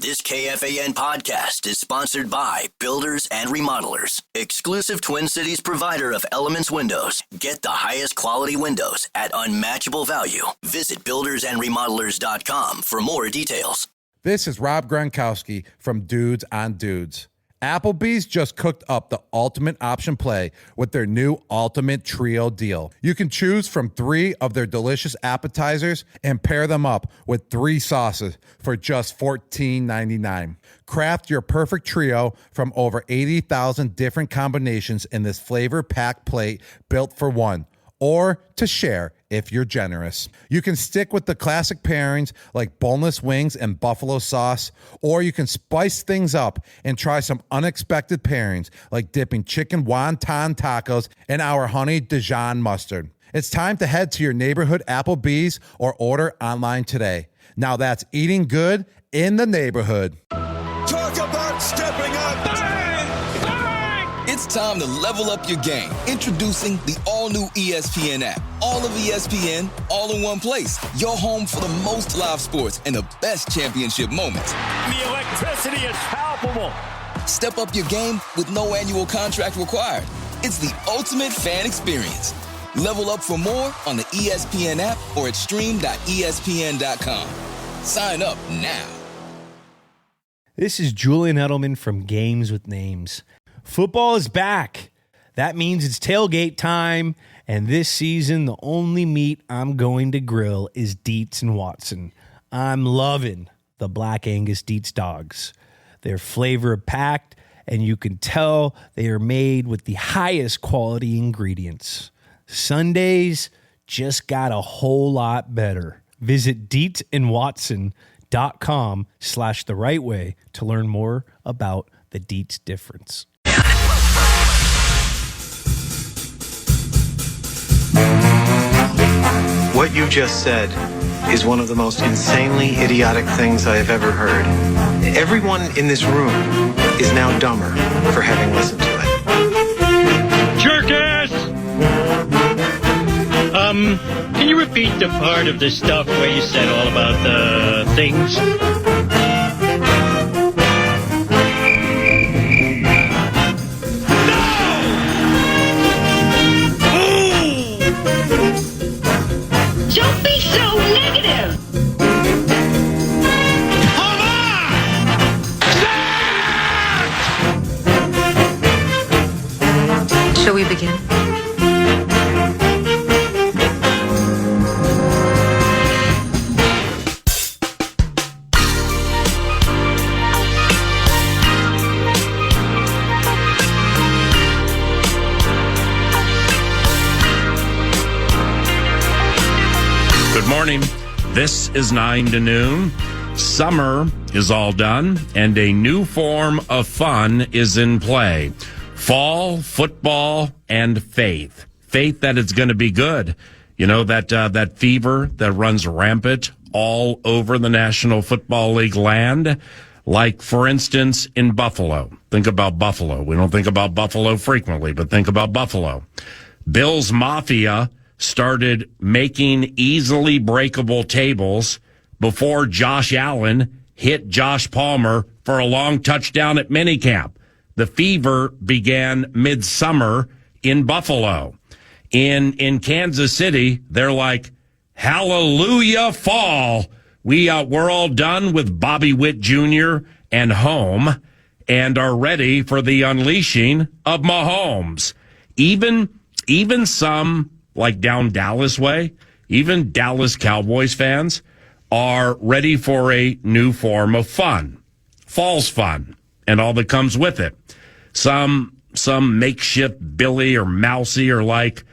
This KFAN podcast is sponsored by Builders and Remodelers, exclusive Twin Cities provider of Elements Windows. Get the highest quality windows at unmatchable value. Visit buildersandremodelers.com for more details. This is Rob Gronkowski from Dudes on Dudes. Applebee's just cooked up the ultimate option play with their new Ultimate Trio deal. You can choose from 3 of their delicious appetizers and pair them up with 3 sauces for just $14.99. Craft your perfect trio from over 80,000 different combinations in this flavor-packed plate built for one, or to share if you're generous. You can stick with the classic pairings like boneless wings and buffalo sauce, or you can spice things up and try some unexpected pairings like dipping chicken wonton tacos in our honey Dijon mustard. It's time to head to your neighborhood Applebee's or order online today. Now that's eating good in the neighborhood. Talk about stepping up. It's time to level up your game. Introducing the all-new ESPN app. All of ESPN, all in one place. Your home for the most live sports and the best championship moments. The electricity is palpable. Step up your game with no annual contract required. It's the ultimate fan experience. Level up for more on the ESPN app or at stream.espn.com. Sign up now. This is Julian Edelman from Games with Names. Football is back. That means it's tailgate time, and this season, the only meat I'm going to grill is Dietz and Watson. I'm loving the Black Angus Dietz dogs. They're flavor-packed, and you can tell they are made with the highest quality ingredients. Sundays just got a whole lot better. Visit DietzandWatson.com/therightway to learn more about the Dietz difference. What you just said is one of the most insanely idiotic things I have ever heard. Everyone in this room is now dumber for having listened to it. Jerk ass! Can you repeat the part of the stuff where you said all about the things? Don't be so negative! Come on! Shall we begin? Good morning. This is 9 to noon. Summer is all done, and a new form of fun is in play. Fall, football, and faith. Faith that it's going to be good. You know, that fever that runs rampant all over the National Football League land. Like, for instance, in Buffalo. Think about Buffalo. We don't think about Buffalo frequently, but think about Buffalo. Bills Mafia started making easily breakable tables before Josh Allen hit Josh Palmer for a long touchdown at minicamp. The fever began midsummer in Buffalo. In Kansas City, they're like, hallelujah, fall. We're all done with Bobby Witt Jr. and home and are ready for the unleashing of Mahomes. Even some, like down Dallas way, even Dallas Cowboys fans are ready for a new form of fun. Fall's fun and all that comes with it. Some makeshift Billy or Mousy are like,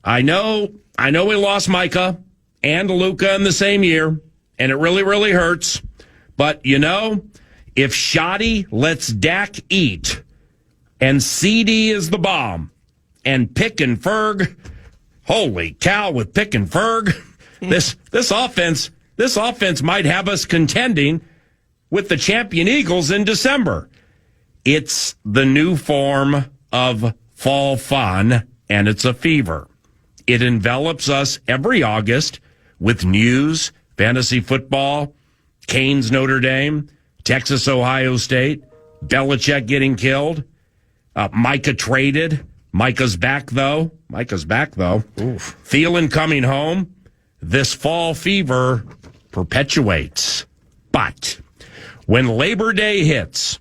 I know we lost Micah and Luka in the same year, and it really, really hurts. But, you know, if Shoddy lets Dak eat and CD is the bomb and Pick and Ferg, holy cow, with Pick and Ferg, this offense might have us contending with the champion Eagles in December. It's the new form of fall fun, and it's a fever. It envelops us every August with news, fantasy football, Canes Notre Dame, Texas, Ohio State, Belichick getting killed, Micah traded. Micah's back, though. Oof. Thielen coming home. This fall fever perpetuates. But when Labor Day hits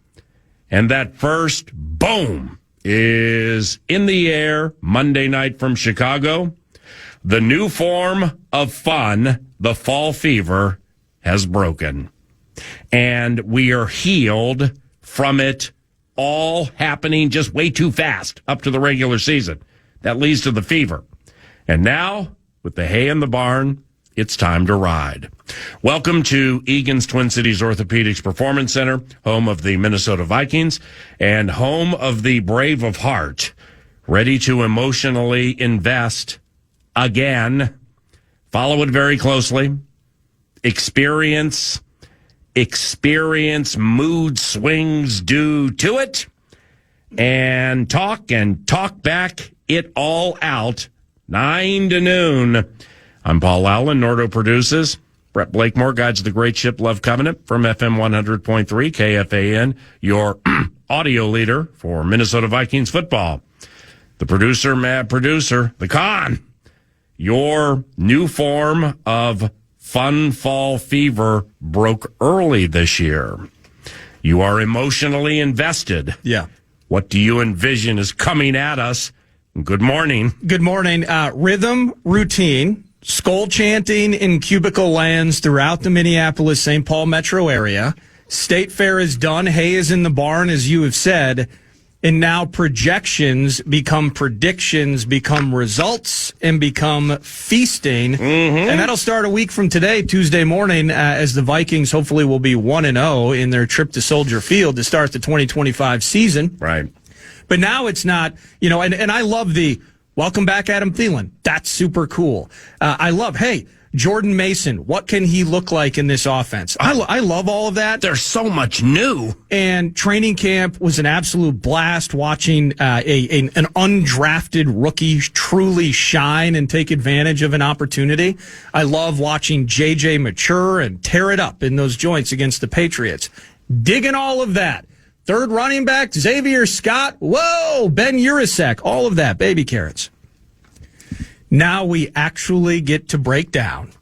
and that first boom is in the air Monday night from Chicago, the new form of fun, the fall fever, has broken. And we are healed from it all happening just way too fast up to the regular season. That leads to the fever. And now, with the hay in the barn, it's time to ride. Welcome to Egan's Twin Cities Orthopedics Performance Center, home of the Minnesota Vikings and home of the Brave of Heart, ready to emotionally invest again. Follow it very closely. Experience mood swings due to it, and talk back it all out 9 to noon. I'm Paul Allen. Nordo produces. Brett Blakemore guides the great ship Love Covenant from FM 100.3 KFAN, your audio leader for Minnesota Vikings football. The producer, mad producer, the con, your new form of fun fall fever broke early this year. You are emotionally invested. Yeah. What do you envision is coming at us? Good morning. Good morning. Rhythm, routine, skull chanting in cubicle lands throughout the Minneapolis-St. Paul metro area. State Fair is done. Hay is in the barn, as you have said. And now projections become predictions, become results, and become feasting. Mm-hmm. And that'll start a week from today, Tuesday morning, as the Vikings hopefully will be 1-0 in their trip to Soldier Field to start the 2025 season. Right. But now it's not, and I love the welcome back, Adam Thielen. That's super cool. I love, hey, Jordan Mason, what can he look like in this offense? I love all of that. There's so much new. And training camp was an absolute blast watching an undrafted rookie truly shine and take advantage of an opportunity. I love watching JJ mature and tear it up in those joints against the Patriots. Digging all of that. Third running back, Xavier Scott. Whoa, Ben Urasek. All of that, baby carrots. Now we actually get to break down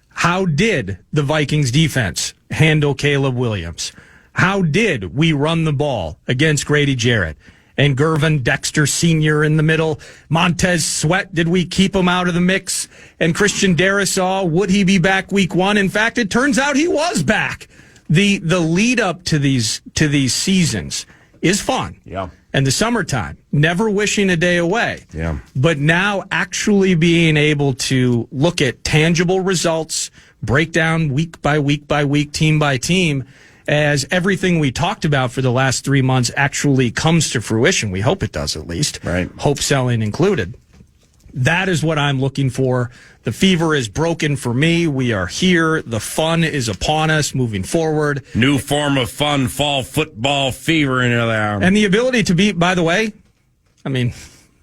how did the Vikings defense handle Caleb Williams? How did we run the ball against Grady Jarrett and Gervin Dexter Sr. in the middle? Montez Sweat, did we keep him out of the mix? And Christian Darrisaw, would he be back week 1? In fact, it turns out he was back. The lead up to these seasons is fun. Yeah. And the summertime, never wishing a day away. Yeah. But now actually being able to look at tangible results, break down week by week by week, team by team, as everything we talked about for the last 3 months actually comes to fruition. We hope it does, at least. Right. Hope selling included. That is what I'm looking for. The fever is broken for me. We are here. The fun is upon us moving forward. New form of fun, fall football fever in there. And the ability to be, by the way, I mean,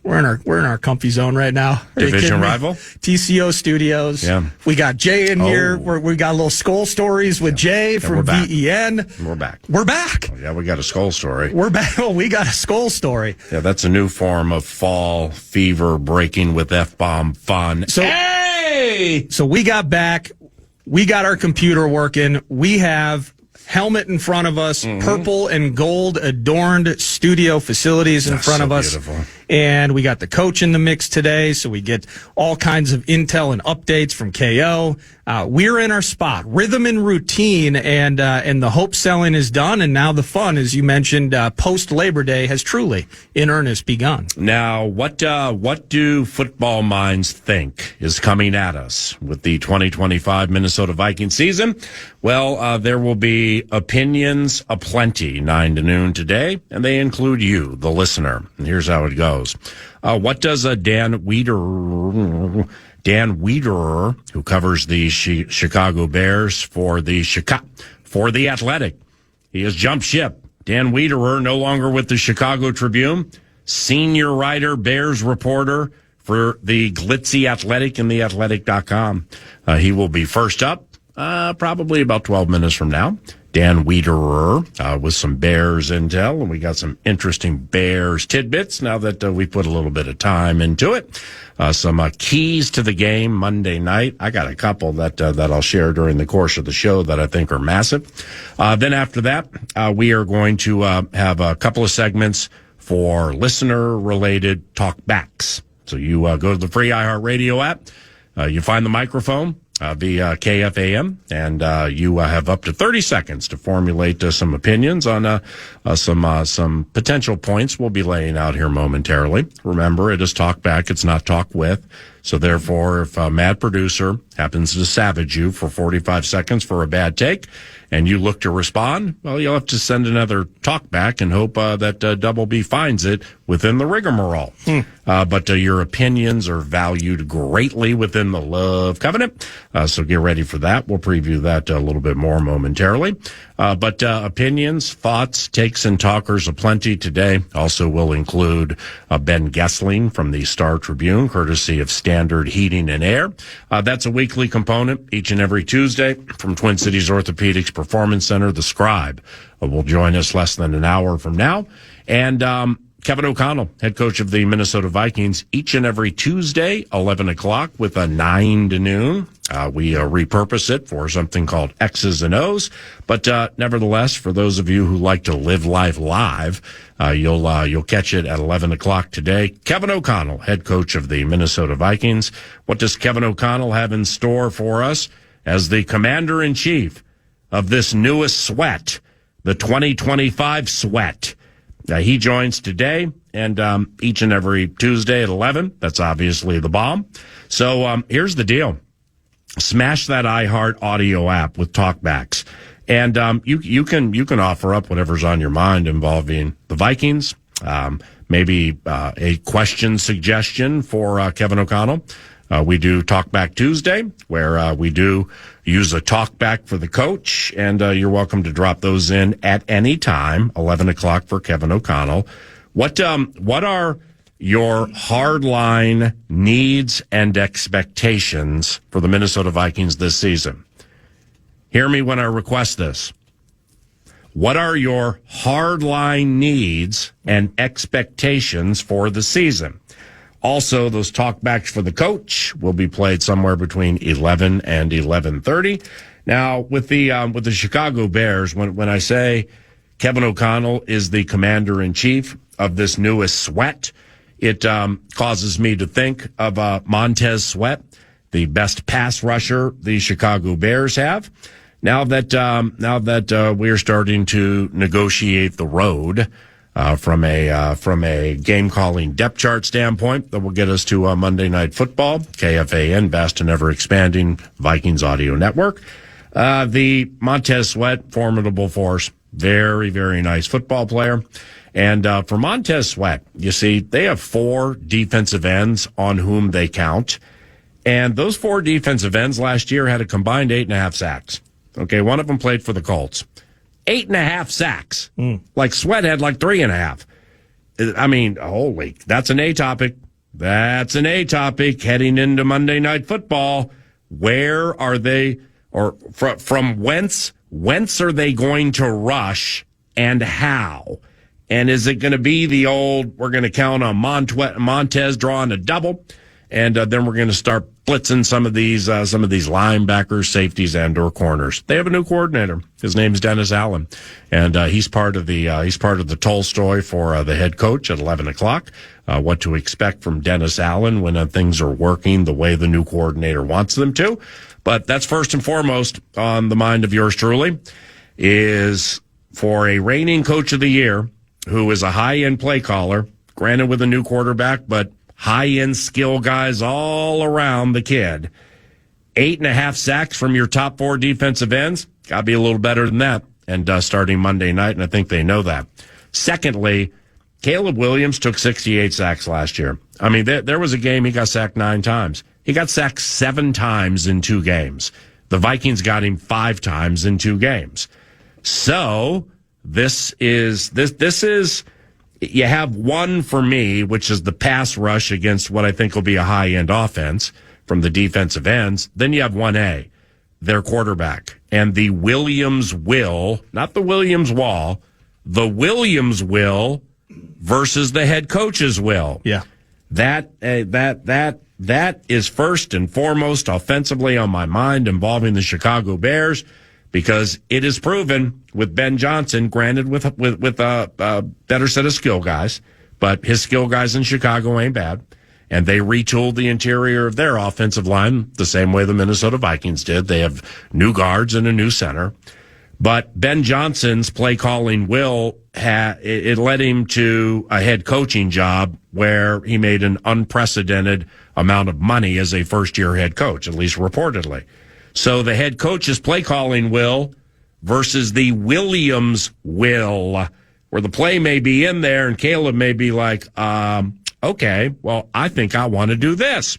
we're in our comfy zone right now. Division rival? TCO Studios. Yeah. We got Jay in here. We got a little skull stories with Jay from VEN. We're back. We're back. Oh, yeah, we got a skull story. We're back. Oh, we got a skull story. Yeah, that's a new form of fall fever breaking with F-bomb fun. So, hey! So we got back. We got our computer working. We have helmet in front of us, purple and gold adorned studio facilities in front of us. Beautiful. And we got the coach in the mix today, so we get all kinds of intel and updates from KO. We're in our spot, rhythm and routine, and the hope selling is done, and now the fun, as you mentioned, post Labor Day has truly, in earnest, begun. Now, what do football minds think is coming at us with the 2025 Minnesota Vikings season? Well, there will be opinions aplenty 9 to noon today, and they include you, the listener. And here's how it goes. What does Dan Wiederer, who covers the Chicago Bears for the Athletic, he has jumped ship. Dan Wiederer, no longer with the Chicago Tribune, senior writer, Bears reporter for the glitzy Athletic and theathletic.com. He will be first up, probably about 12 minutes from now. Dan Wiederer with some Bears intel, and we got some interesting Bears tidbits now that we put a little bit of time into it. Some keys to the game Monday night. I got a couple that I'll share during the course of the show that I think are massive. Then after that, we are going to have a couple of segments for listener-related talkbacks. So you go to the free iHeartRadio app, you find the microphone via KFAN, and you have up to 30 seconds to formulate some opinions on some potential points we'll be laying out here momentarily. Remember, it is talk back, it's not talk with. So therefore, if a mad producer happens to savage you for 45 seconds for a bad take, and you look to respond, well, you'll have to send another talk back and hope that Double B finds it within the rigmarole. But your opinions are valued greatly within the Love Covenant, so get ready for that. We'll preview that a little bit more momentarily. But opinions, thoughts, takes, and talkers aplenty today. Also will include Ben Gessling from the Star Tribune, courtesy of Standard Heating and Air. That's a weekly component each and every Tuesday from Twin Cities Orthopedics Performance Center. The Scribe will join us less than an hour from now. And Kevin O'Connell, head coach of the Minnesota Vikings, each and every Tuesday, 11 o'clock with a 9 to noon. We repurpose it for something called X's and O's. But nevertheless, for those of you who like to live life live, you'll catch it at 11 o'clock today. Kevin O'Connell, head coach of the Minnesota Vikings. What does Kevin O'Connell have in store for us as the commander-in-chief of this newest sweat, the 2025 sweat? He joins today and each and every Tuesday at 11. That's obviously the bomb. So here's the deal. Smash that iHeart audio app with talkbacks. And you can offer up whatever's on your mind involving the Vikings, maybe a question suggestion for Kevin O'Connell. We do Talkback Tuesday, where we do use a talkback for the coach, and you're welcome to drop those in at any time, 11 o'clock for Kevin O'Connell. What are your hardline needs and expectations for the Minnesota Vikings this season? Hear me when I request this. What are your hardline needs and expectations for the season? Also, those talkbacks for the coach will be played somewhere between 11 and 11:30. Now, with the Chicago Bears, when I say Kevin O'Connell is the commander-in-chief of this newest sweat, it causes me to think of Montez Sweat, the best pass rusher the Chicago Bears have. Now that we are starting to negotiate the road from a game calling depth chart standpoint, that will get us to Monday Night Football, KFAN, vast and ever expanding Vikings audio network. The Montez Sweat, formidable force, very, very nice football player. And for Montez Sweat, you see, they have 4 defensive ends on whom they count. And those 4 defensive ends last year had a combined 8.5 sacks. Okay, one of them played for the Colts. 8.5 sacks. Like Sweat had like 3.5. I mean, holy, that's an A topic. That's an A topic heading into Monday Night Football. Where are they, or from whence are they going to rush and how? And is it going to be the old, we're going to count on Montez drawing a double, and then we're going to start blitzing some of these linebackers, safeties, and/or corners? They have a new coordinator. His name is Dennis Allen, and he's part of the Tolstoy for the head coach at 11 o'clock. What to expect from Dennis Allen when things are working the way the new coordinator wants them to. But that's first and foremost on the mind of yours truly, is for a reigning coach of the year who is a high-end play caller, granted with a new quarterback, but high-end skill guys all around the kid. 8.5 sacks from your top 4 defensive ends, got to be a little better than that. And starting Monday night, and I think they know that. Secondly, Caleb Williams took 68 sacks last year. I mean, there was a game he got sacked 9 times. He got sacked 7 times in 2 games. The Vikings got him 5 times in 2 games. So this is you have one for me, which is the pass rush against what I think will be a high-end offense from the defensive ends. Then you have 1A, their quarterback. and the Williams will, not the Williams wall, the Williams will versus the head coach's will. Yeah. That is first and foremost offensively on my mind involving the Chicago Bears, because it is proven with Ben Johnson, granted with a better set of skill guys, but his skill guys in Chicago ain't bad. And they retooled the interior of their offensive line the same way the Minnesota Vikings did. They have new guards and a new center. But Ben Johnson's play calling will it led him to a head coaching job where he made an unprecedented amount of money as a first-year head coach, at least reportedly. So the head coach's play calling will versus the Williams will, where the play may be in there and Caleb may be like, okay, well, I think I want to do this.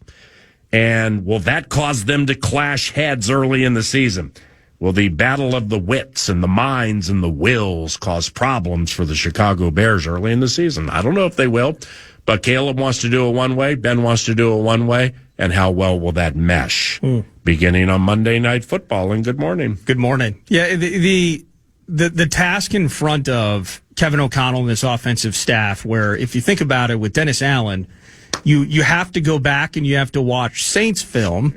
And will that cause them to clash heads early in the season? Will the battle of the wits and the minds and the wills cause problems for the Chicago Bears early in the season? I don't know if they will, but Caleb wants to do it one way, Ben wants to do it one way, and how well will that mesh? Beginning on Monday Night Football, and good morning. Good morning. Yeah, the task in front of Kevin O'Connell and this offensive staff, where if you think about it with Dennis Allen, you have to go back and you have to watch Saints film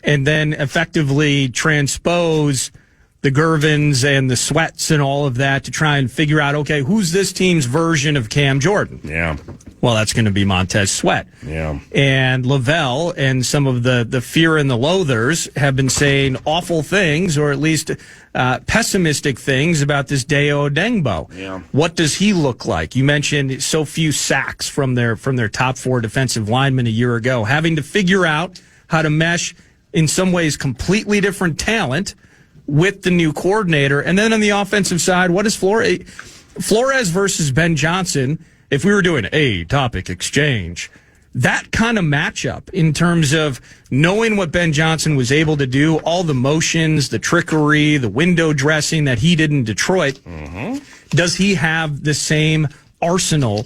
and then effectively transpose the Gervins and the Sweats and all of that to try and figure out, okay, who's this team's version of Cam Jordan? Yeah. Well, that's going to be Montez Sweat. Yeah. And Lavelle and some of the fear and the loathers have been saying awful things, or at least pessimistic things about this Deo Odengbo. Yeah. What does he look like? You mentioned so few sacks from their top four defensive linemen a year ago, having to figure out how to mesh in some ways completely different talent with the new coordinator. And then on the offensive side, what is Flores versus Ben Johnson? If we were doing a topic exchange, that kind of matchup in terms of knowing what Ben Johnson was able to do, all the motions, the trickery, the window dressing that he did in Detroit, does he have the same arsenal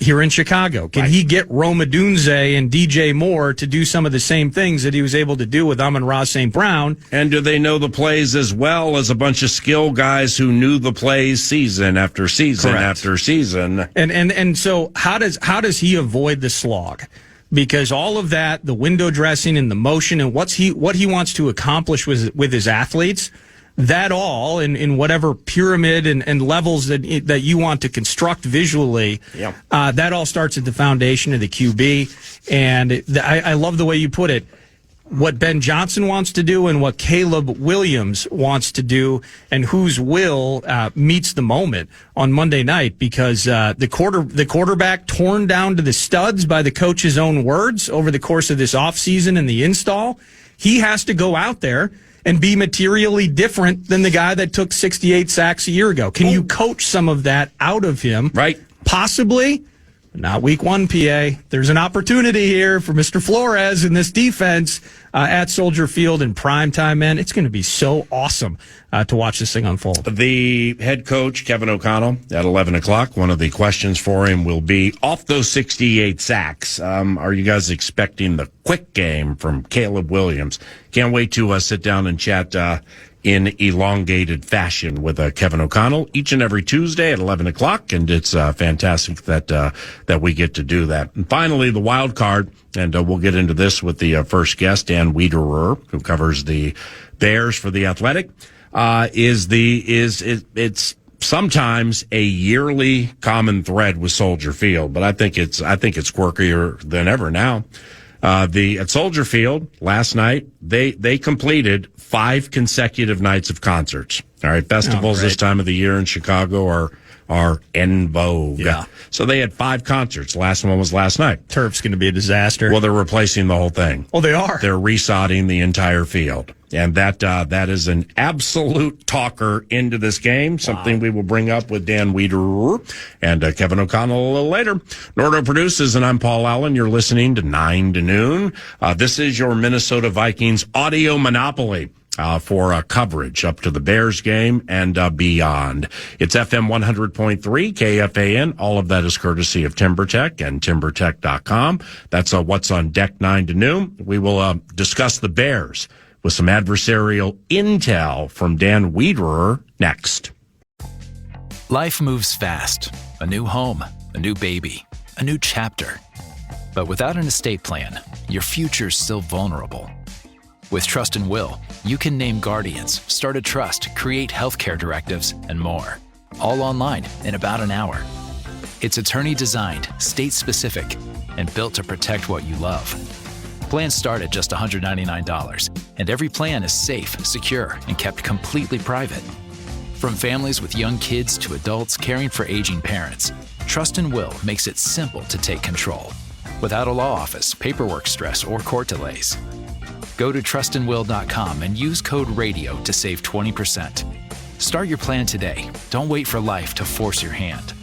here in Chicago? Can he get Rome Odunze and DJ Moore to do some of the same things that he was able to do with Amon-Ra St. Brown? And do they know the plays as well as a bunch of skill guys who knew the plays season after season after season? And so how does he avoid the slog? Because all of that, the window dressing and the motion and what he wants to accomplish with his athletes, that all in whatever pyramid and levels that you want to construct visually, that all starts at the foundation of the QB. And I love the way you put it. What Ben Johnson wants to do and what Caleb Williams wants to do, and whose will meets the moment on Monday night, because the quarterback torn down to the studs by the coach's own words over the course of this offseason and the install, he has to go out there and be materially different than the guy that took 68 sacks a year ago. Can you coach some of that out of him? Right. Possibly. Not week one, PA. There's an opportunity here for Mr. Flores in this defense at Soldier Field in prime time, man. It's going to be so awesome to watch this thing unfold. The head coach, Kevin O'Connell, at 11 o'clock, one of the questions for him will be, off those 68 sacks, are you guys expecting the quick game from Caleb Williams? Can't wait to sit down and chat in elongated fashion with Kevin O'Connell each and every Tuesday at 11 o'clock, and it's fantastic that we get to do that. And finally, the wild card, and we'll get into this with the first guest, Dan Wiederer, who covers the Bears for The Athletic, it's sometimes a yearly common thread with Soldier Field, but I think it's quirkier than ever now. At Soldier Field last night, they completed 5 consecutive nights of concerts. All right. Festivals this time of the year in Chicago are en vogue. Yeah. So they had 5 concerts. Last one was last night. Turf's going to be a disaster. Well, they're replacing the whole thing. Oh, they are. They're resodding the entire field. And that is an absolute talker into this game, something we will bring up with Dan Wiederer and Kevin O'Connell a little later. Nordo produces, and I'm Paul Allen. You're listening to 9 to Noon. This is your Minnesota Vikings audio monopoly for coverage up to the Bears game and beyond. It's FM 100.3 KFAN. All of that is courtesy of TimberTech and TimberTech.com. That's what's on deck 9 to Noon. We will discuss the Bears with some adversarial intel from Dan Wiederer next. Life moves fast. A new home, a new baby, a new chapter. But without an estate plan, your future's still vulnerable. With Trust and Will, you can name guardians, start a trust, create healthcare directives, and more. All online in about an hour. It's attorney-designed, state-specific, and built to protect what you love. Plans start at just $199, and every plan is safe, secure, and kept completely private. From families with young kids to adults caring for aging parents, Trust and Will makes it simple to take control, without a law office, paperwork stress, or court delays. Go to trustandwill.com and use code RADIO to save 20%. Start your plan today. Don't wait for life to force your hand.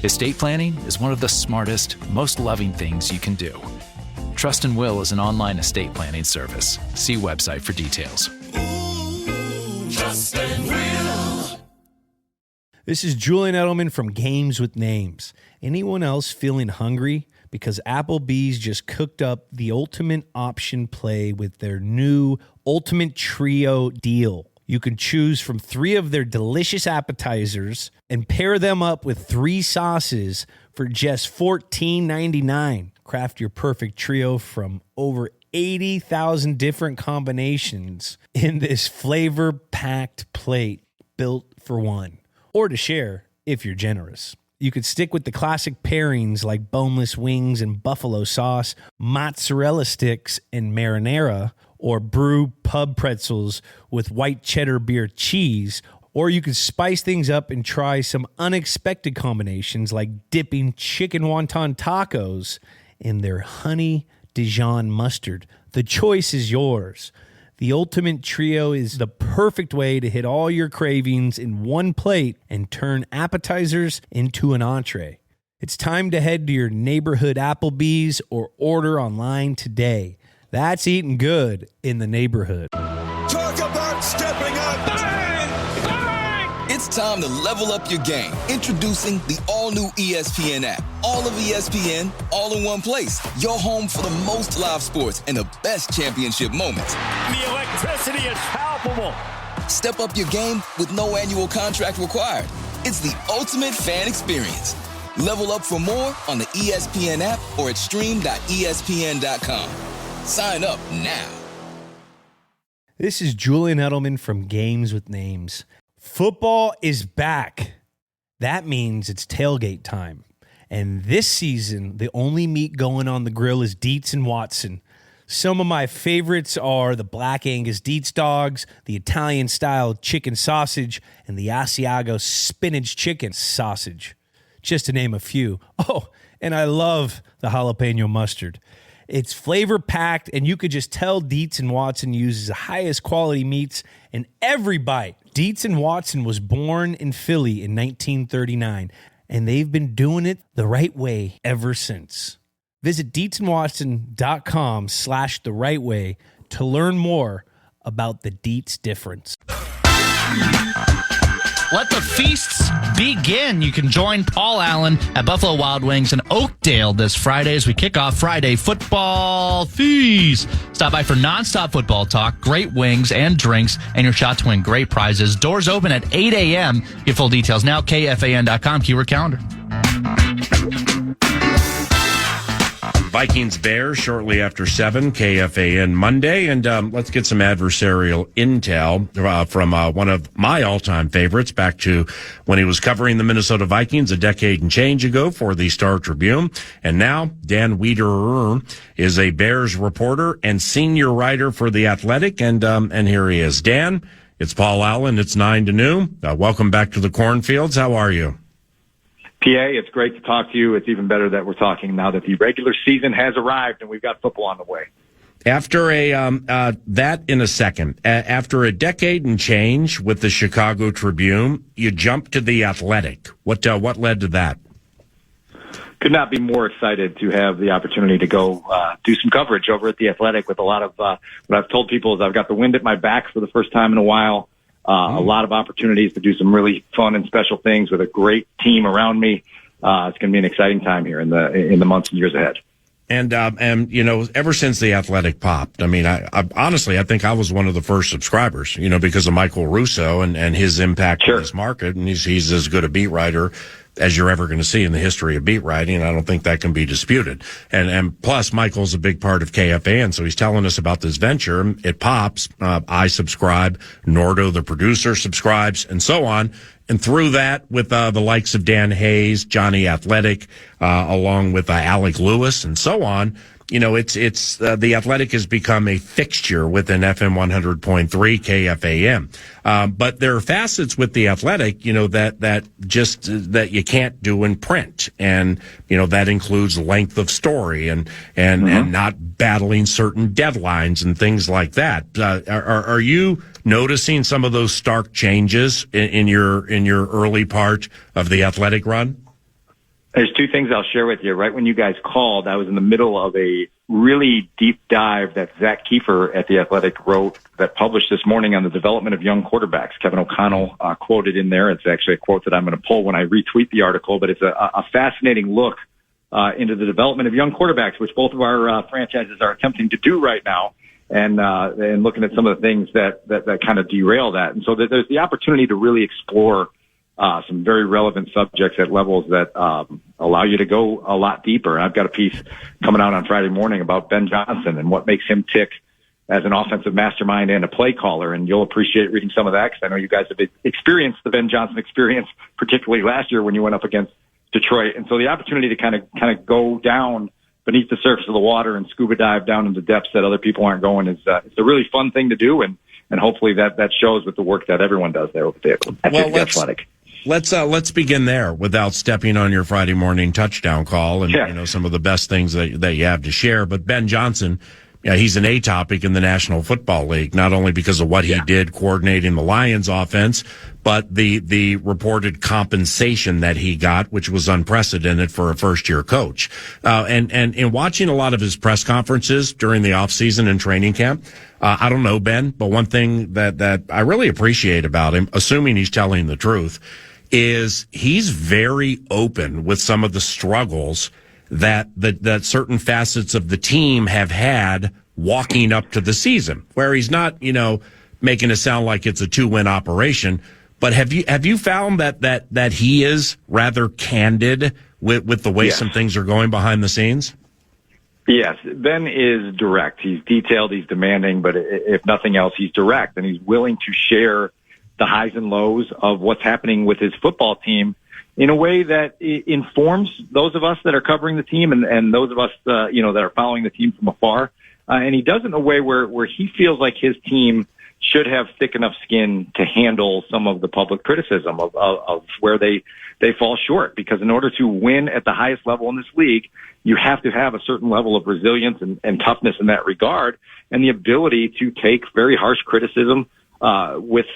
Estate planning is one of the smartest, most loving things you can do. Trust and Will is an online estate planning service. See website for details. Trust and Will. This is Julian Edelman from Games with Names. Anyone else feeling hungry? Because Applebee's just cooked up the ultimate option play with their new Ultimate Trio deal. You can choose from 3 of their delicious appetizers and pair them up with 3 sauces for just $14.99. Craft your perfect trio from over 80,000 different combinations in this flavor-packed plate built for one, or to share if you're generous. You could stick with the classic pairings like boneless wings and buffalo sauce, mozzarella sticks and marinara, or brew pub pretzels with white cheddar beer cheese. Or you could spice things up and try some unexpected combinations like dipping chicken wonton tacos in their honey Dijon mustard. The choice is yours. The Ultimate Trio is the perfect way to hit all your cravings in one plate and turn appetizers into an entree. It's time to head to your neighborhood Applebee's or order online today. That's eating good in the neighborhood. Talk about stepping up. Bang! Bang! It's time to level up your game. Introducing the all-new ESPN app. All of ESPN, all in one place. Your home for the most live sports and the best championship moments. The electricity is palpable. Step up your game with no annual contract required. It's the ultimate fan experience. Level up for more on the ESPN app or at stream.espn.com. Sign up now. This is Julian Edelman from Games with Names. Football is back. That means it's tailgate time. And this season, the only meat going on the grill is Dietz and Watson. Some of my favorites are the Black Angus Dietz dogs, the Italian-style chicken sausage, and the Asiago spinach chicken sausage, just to name a few. Oh, and I love the jalapeno mustard. It's flavor-packed, and you could just tell Dietz and Watson uses the highest quality meats in every bite. Dietz and Watson was born in Philly in 1939, and they've been doing it the right way ever since. Visit DietzandWatson.com/the right way to learn more about the Dietz difference. Let the feasts begin. You can join Paul Allen at Buffalo Wild Wings in Oakdale this Friday as we kick off Friday football feast. Stop by for nonstop football talk, great wings and drinks, and your shot to win great prizes. Doors open at 8 a.m. Get full details now, KFAN.com, keyword calendar. Vikings Bears shortly after 7, KFAN Monday. And let's get some adversarial intel from one of my all-time favorites back to when he was covering the Minnesota Vikings a decade and change ago for the Star Tribune. And now Dan Wiederer is a Bears reporter and senior writer for The Athletic. And here he is. Dan, it's Paul Allen. It's 9 to noon. Welcome back to the cornfields. How are you? PA, it's great to talk to you. It's even better that we're talking now that the regular season has arrived and we've got football on the way. After that in a second, after a decade and change with the Chicago Tribune, you jumped to The Athletic. What led to that? Could not be more excited to have the opportunity to go do some coverage over at The Athletic with a lot of what I've told people is I've got the wind at my back for the first time in a while. A lot of opportunities to do some really fun and special things with a great team around me. It's going to be an exciting time here in the months and years ahead. And ever since the Athletic popped, I mean, I honestly, I think I was one of the first subscribers, because of Michael Russo and his impact on this market. And he's as good a beat writer as you're ever going to see in the history of beat writing. And I don't think that can be disputed. And plus, Michael's a big part of KFAN. So he's telling us about this venture. It pops. I subscribe. Nordo, the producer, subscribes, and so on. And through that, with the likes of Dan Hayes, Johnny Athletic, along with Alec Lewis, and so on, it's the Athletic has become a fixture within FM 100.3 KFAN. But there are facets with the Athletic, that you can't do in print, and that includes length of story and not battling certain deadlines and things like that. Are you noticing some of those stark changes in your early part of the Athletic run? There's two things I'll share with you. Right when you guys called, I was in the middle of a really deep dive that Zach Kiefer at The Athletic wrote that published this morning on the development of young quarterbacks. Kevin O'Connell quoted in there. It's actually a quote that I'm going to pull when I retweet the article, but it's a fascinating look into the development of young quarterbacks, which both of our franchises are attempting to do right now, and looking at some of the things that kind of derail that. And so there's the opportunity to really explore some very relevant subjects at levels that allow you to go a lot deeper. I've got a piece coming out on Friday morning about Ben Johnson and what makes him tick as an offensive mastermind and a play caller, and you'll appreciate reading some of that because I know you guys have experienced the Ben Johnson experience, particularly last year when you went up against Detroit. And so the opportunity to kind of go down beneath the surface of the water and scuba dive down into depths that other people aren't going is it's a really fun thing to do, and hopefully that shows with the work that everyone does there with the Athletic. Let's begin there without stepping on your Friday morning touchdown call and some of the best things that you have to share. But Ben Johnson, he's an A topic in the National Football League, not only because of what he did coordinating the Lions offense, but the reported compensation that he got, which was unprecedented for a first-year coach. And in watching a lot of his press conferences during the offseason and training camp, I don't know, Ben, but one thing that I really appreciate about him, assuming he's telling the truth, is he's very open with some of the struggles that certain facets of the team have had walking up to the season, where he's not, making it sound like it's a 2-win operation. But have you found that he is rather candid with the way some things are going behind the scenes? Yes, Ben is direct. He's detailed, he's demanding, but if nothing else, he's direct, and he's willing to share the highs and lows of what's happening with his football team in a way that informs those of us that are covering the team and those of us, that are following the team from afar. And he does it in a way where he feels like his team should have thick enough skin to handle some of the public criticism of where they fall short. Because in order to win at the highest level in this league, you have to have a certain level of resilience and toughness in that regard, and the ability to take very harsh criticism with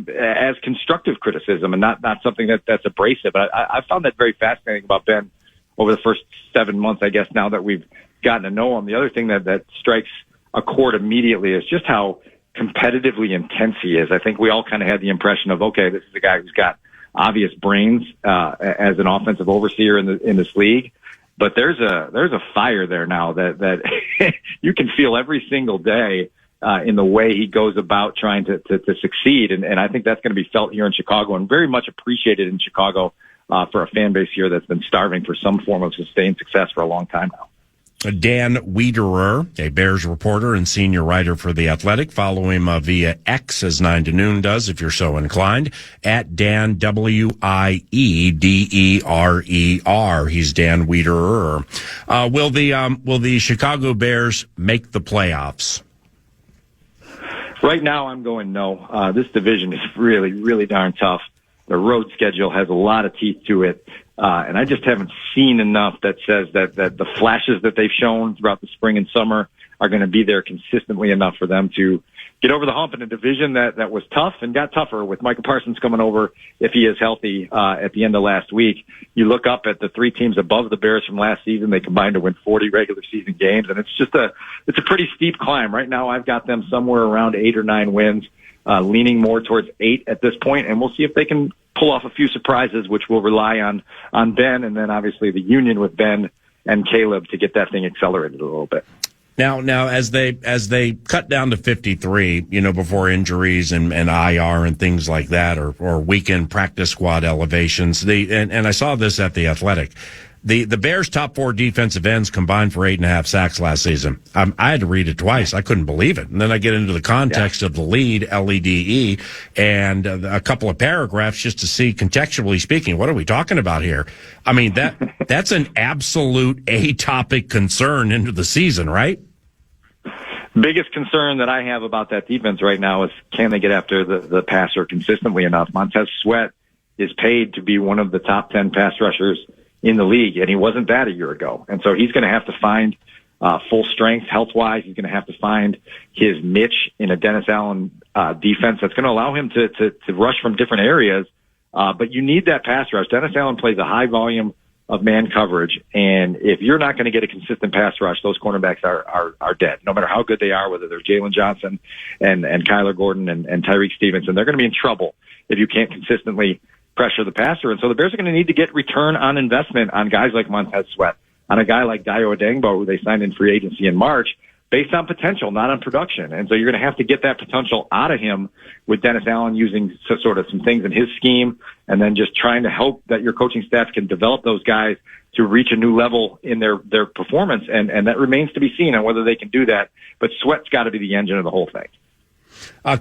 as constructive criticism and not something that's abrasive. I found that very fascinating about Ben over the first 7 months, I guess, now that we've gotten to know him. The other thing that strikes a chord immediately is just how competitively intense he is. I think we all kind of had the impression of, okay, this is a guy who's got obvious brains as an offensive overseer in this league. But there's a fire there now that you can feel every single day in the way he goes about trying to succeed. And I think that's going to be felt here in Chicago and very much appreciated in Chicago for a fan base here that's been starving for some form of sustained success for a long time now. Dan Wiederer, a Bears reporter and senior writer for The Athletic. Follow him via X, as 9 to Noon does, if you're so inclined, at Dan, Wiederer. He's Dan Wiederer. Will the Chicago Bears make the playoffs? Right now, I'm going no. This division is really, really darn tough. The road schedule has a lot of teeth to it. And I just haven't seen enough that says that the flashes that they've shown throughout the spring and summer are going to be there consistently enough for them to get over the hump in a division that was tough and got tougher with Micah Parsons coming over if he is healthy at the end of last week. You look up at the three teams above the Bears from last season, they combined to win 40 regular season games, and it's a pretty steep climb. Right now I've got them somewhere around 8 or 9 wins, leaning more towards 8 at this point, and we'll see if they can pull off a few surprises, which will rely on Ben, and then obviously the union with Ben and Caleb to get that thing accelerated a little bit. Now, as they cut down to 53, before injuries and IR and things like that, or weekend practice squad elevations, and I saw this at the Athletic. The Bears' top 4 defensive ends combined for 8.5 sacks last season. I had to read it twice. I couldn't believe it. And then I get into the context of the lead, LEDE, and a couple of paragraphs just to see, contextually speaking, what are we talking about here? I mean, that's an absolute atopic concern into the season, right? Biggest concern that I have about that defense right now is, can they get after the passer consistently enough? Montez Sweat is paid to be one of the top 10 pass rushers in the league, and he wasn't that a year ago. And so he's going to have to find full strength health-wise. He's going to have to find his niche in a Dennis Allen defense that's going to allow him to rush from different areas. But you need that pass rush. Dennis Allen plays a high volume of man coverage, and if you're not going to get a consistent pass rush, those cornerbacks are dead. No matter how good they are, whether they're Jalen Johnson and Kyler Gordon and Tyreek Stevenson, they're going to be in trouble if you can't consistently pressure the passer. And so the Bears are going to need to get return on investment on guys like Montez Sweat, on a guy like Dayo Odengbo, who they signed in free agency in March, based on potential, not on production. And so you're going to have to get that potential out of him with Dennis Allen using sort of some things in his scheme, and then just trying to hope that your coaching staff can develop those guys to reach a new level in their performance. And that remains to be seen on whether they can do that. But Sweat's got to be the engine of the whole thing.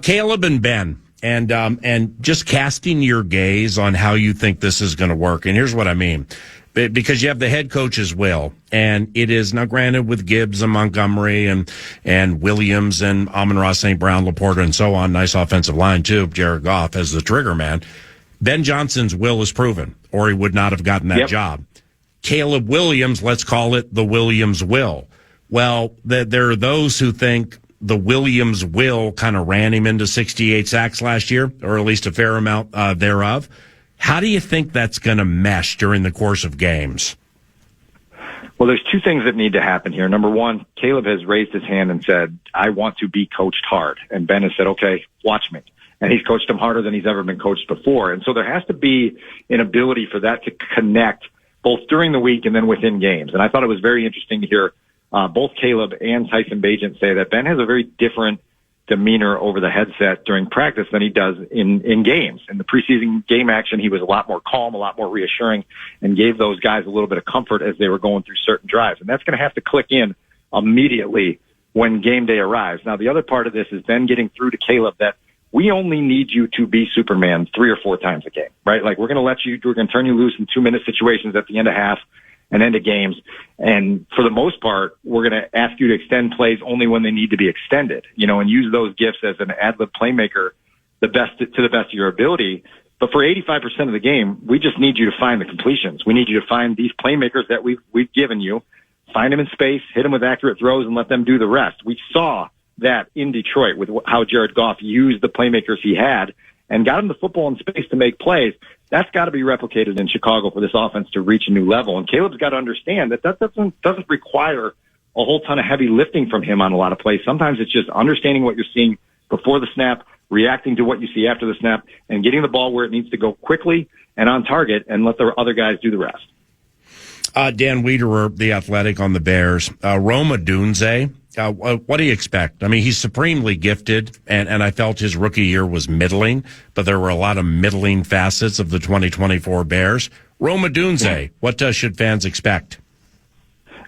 Caleb and Ben, and just casting your gaze on how you think this is going to work. And here's what I mean. Because you have the head coach's will, and it is now granted with Gibbs and Montgomery and Williams and Amon-Ra St. Brown, Laporta, and so on. Nice offensive line too. Jared Goff as the trigger man. Ben Johnson's will is proven, or he would not have gotten that job. Caleb Williams, let's call it the Williams will. Well, there are those who think the Williams will kind of ran him into 68 sacks last year, or at least a fair amount thereof. How do you think that's going to mesh during the course of games? Well, there's two things that need to happen here. Number one, Caleb has raised his hand and said, I want to be coached hard. And Ben has said, okay, watch me. And he's coached him harder than he's ever been coached before. And so there has to be an ability for that to connect both during the week and then within games. And I thought it was very interesting to hear both Caleb and Tyson Bagent say that Ben has a very different demeanor over the headset during practice than he does in games. In the preseason game action, he was a lot more calm, a lot more reassuring, and gave those guys a little bit of comfort as they were going through certain drives. And that's going to have to click in immediately when game day arrives. Now, the other part of this is then getting through to Caleb that we only need you to be Superman 3 or 4 times a game, right? Like, we're going to turn you loose in 2-minute situations at the end of half and end of games. And for the most part, we're going to ask you to extend plays only when they need to be extended, and use those gifts as an ad-lib playmaker to the best of your ability. But for 85% of the game, we just need you to find the completions. We need you to find these playmakers that we've given you, find them in space, hit them with accurate throws, and let them do the rest. We saw that in Detroit with how Jared Goff used the playmakers he had and got him the football in space to make plays. That's got to be replicated in Chicago for this offense to reach a new level. And Caleb's got to understand that doesn't require a whole ton of heavy lifting from him on a lot of plays. Sometimes it's just understanding what you're seeing before the snap, reacting to what you see after the snap, and getting the ball where it needs to go quickly and on target, and let the other guys do the rest. Dan Wiederer, The Athletic, on the Bears. Rome Odunze, what do you expect? I mean, he's supremely gifted, and I felt his rookie year was middling, but there were a lot of middling facets of the 2024 Bears. Rome Odunze, what should fans expect?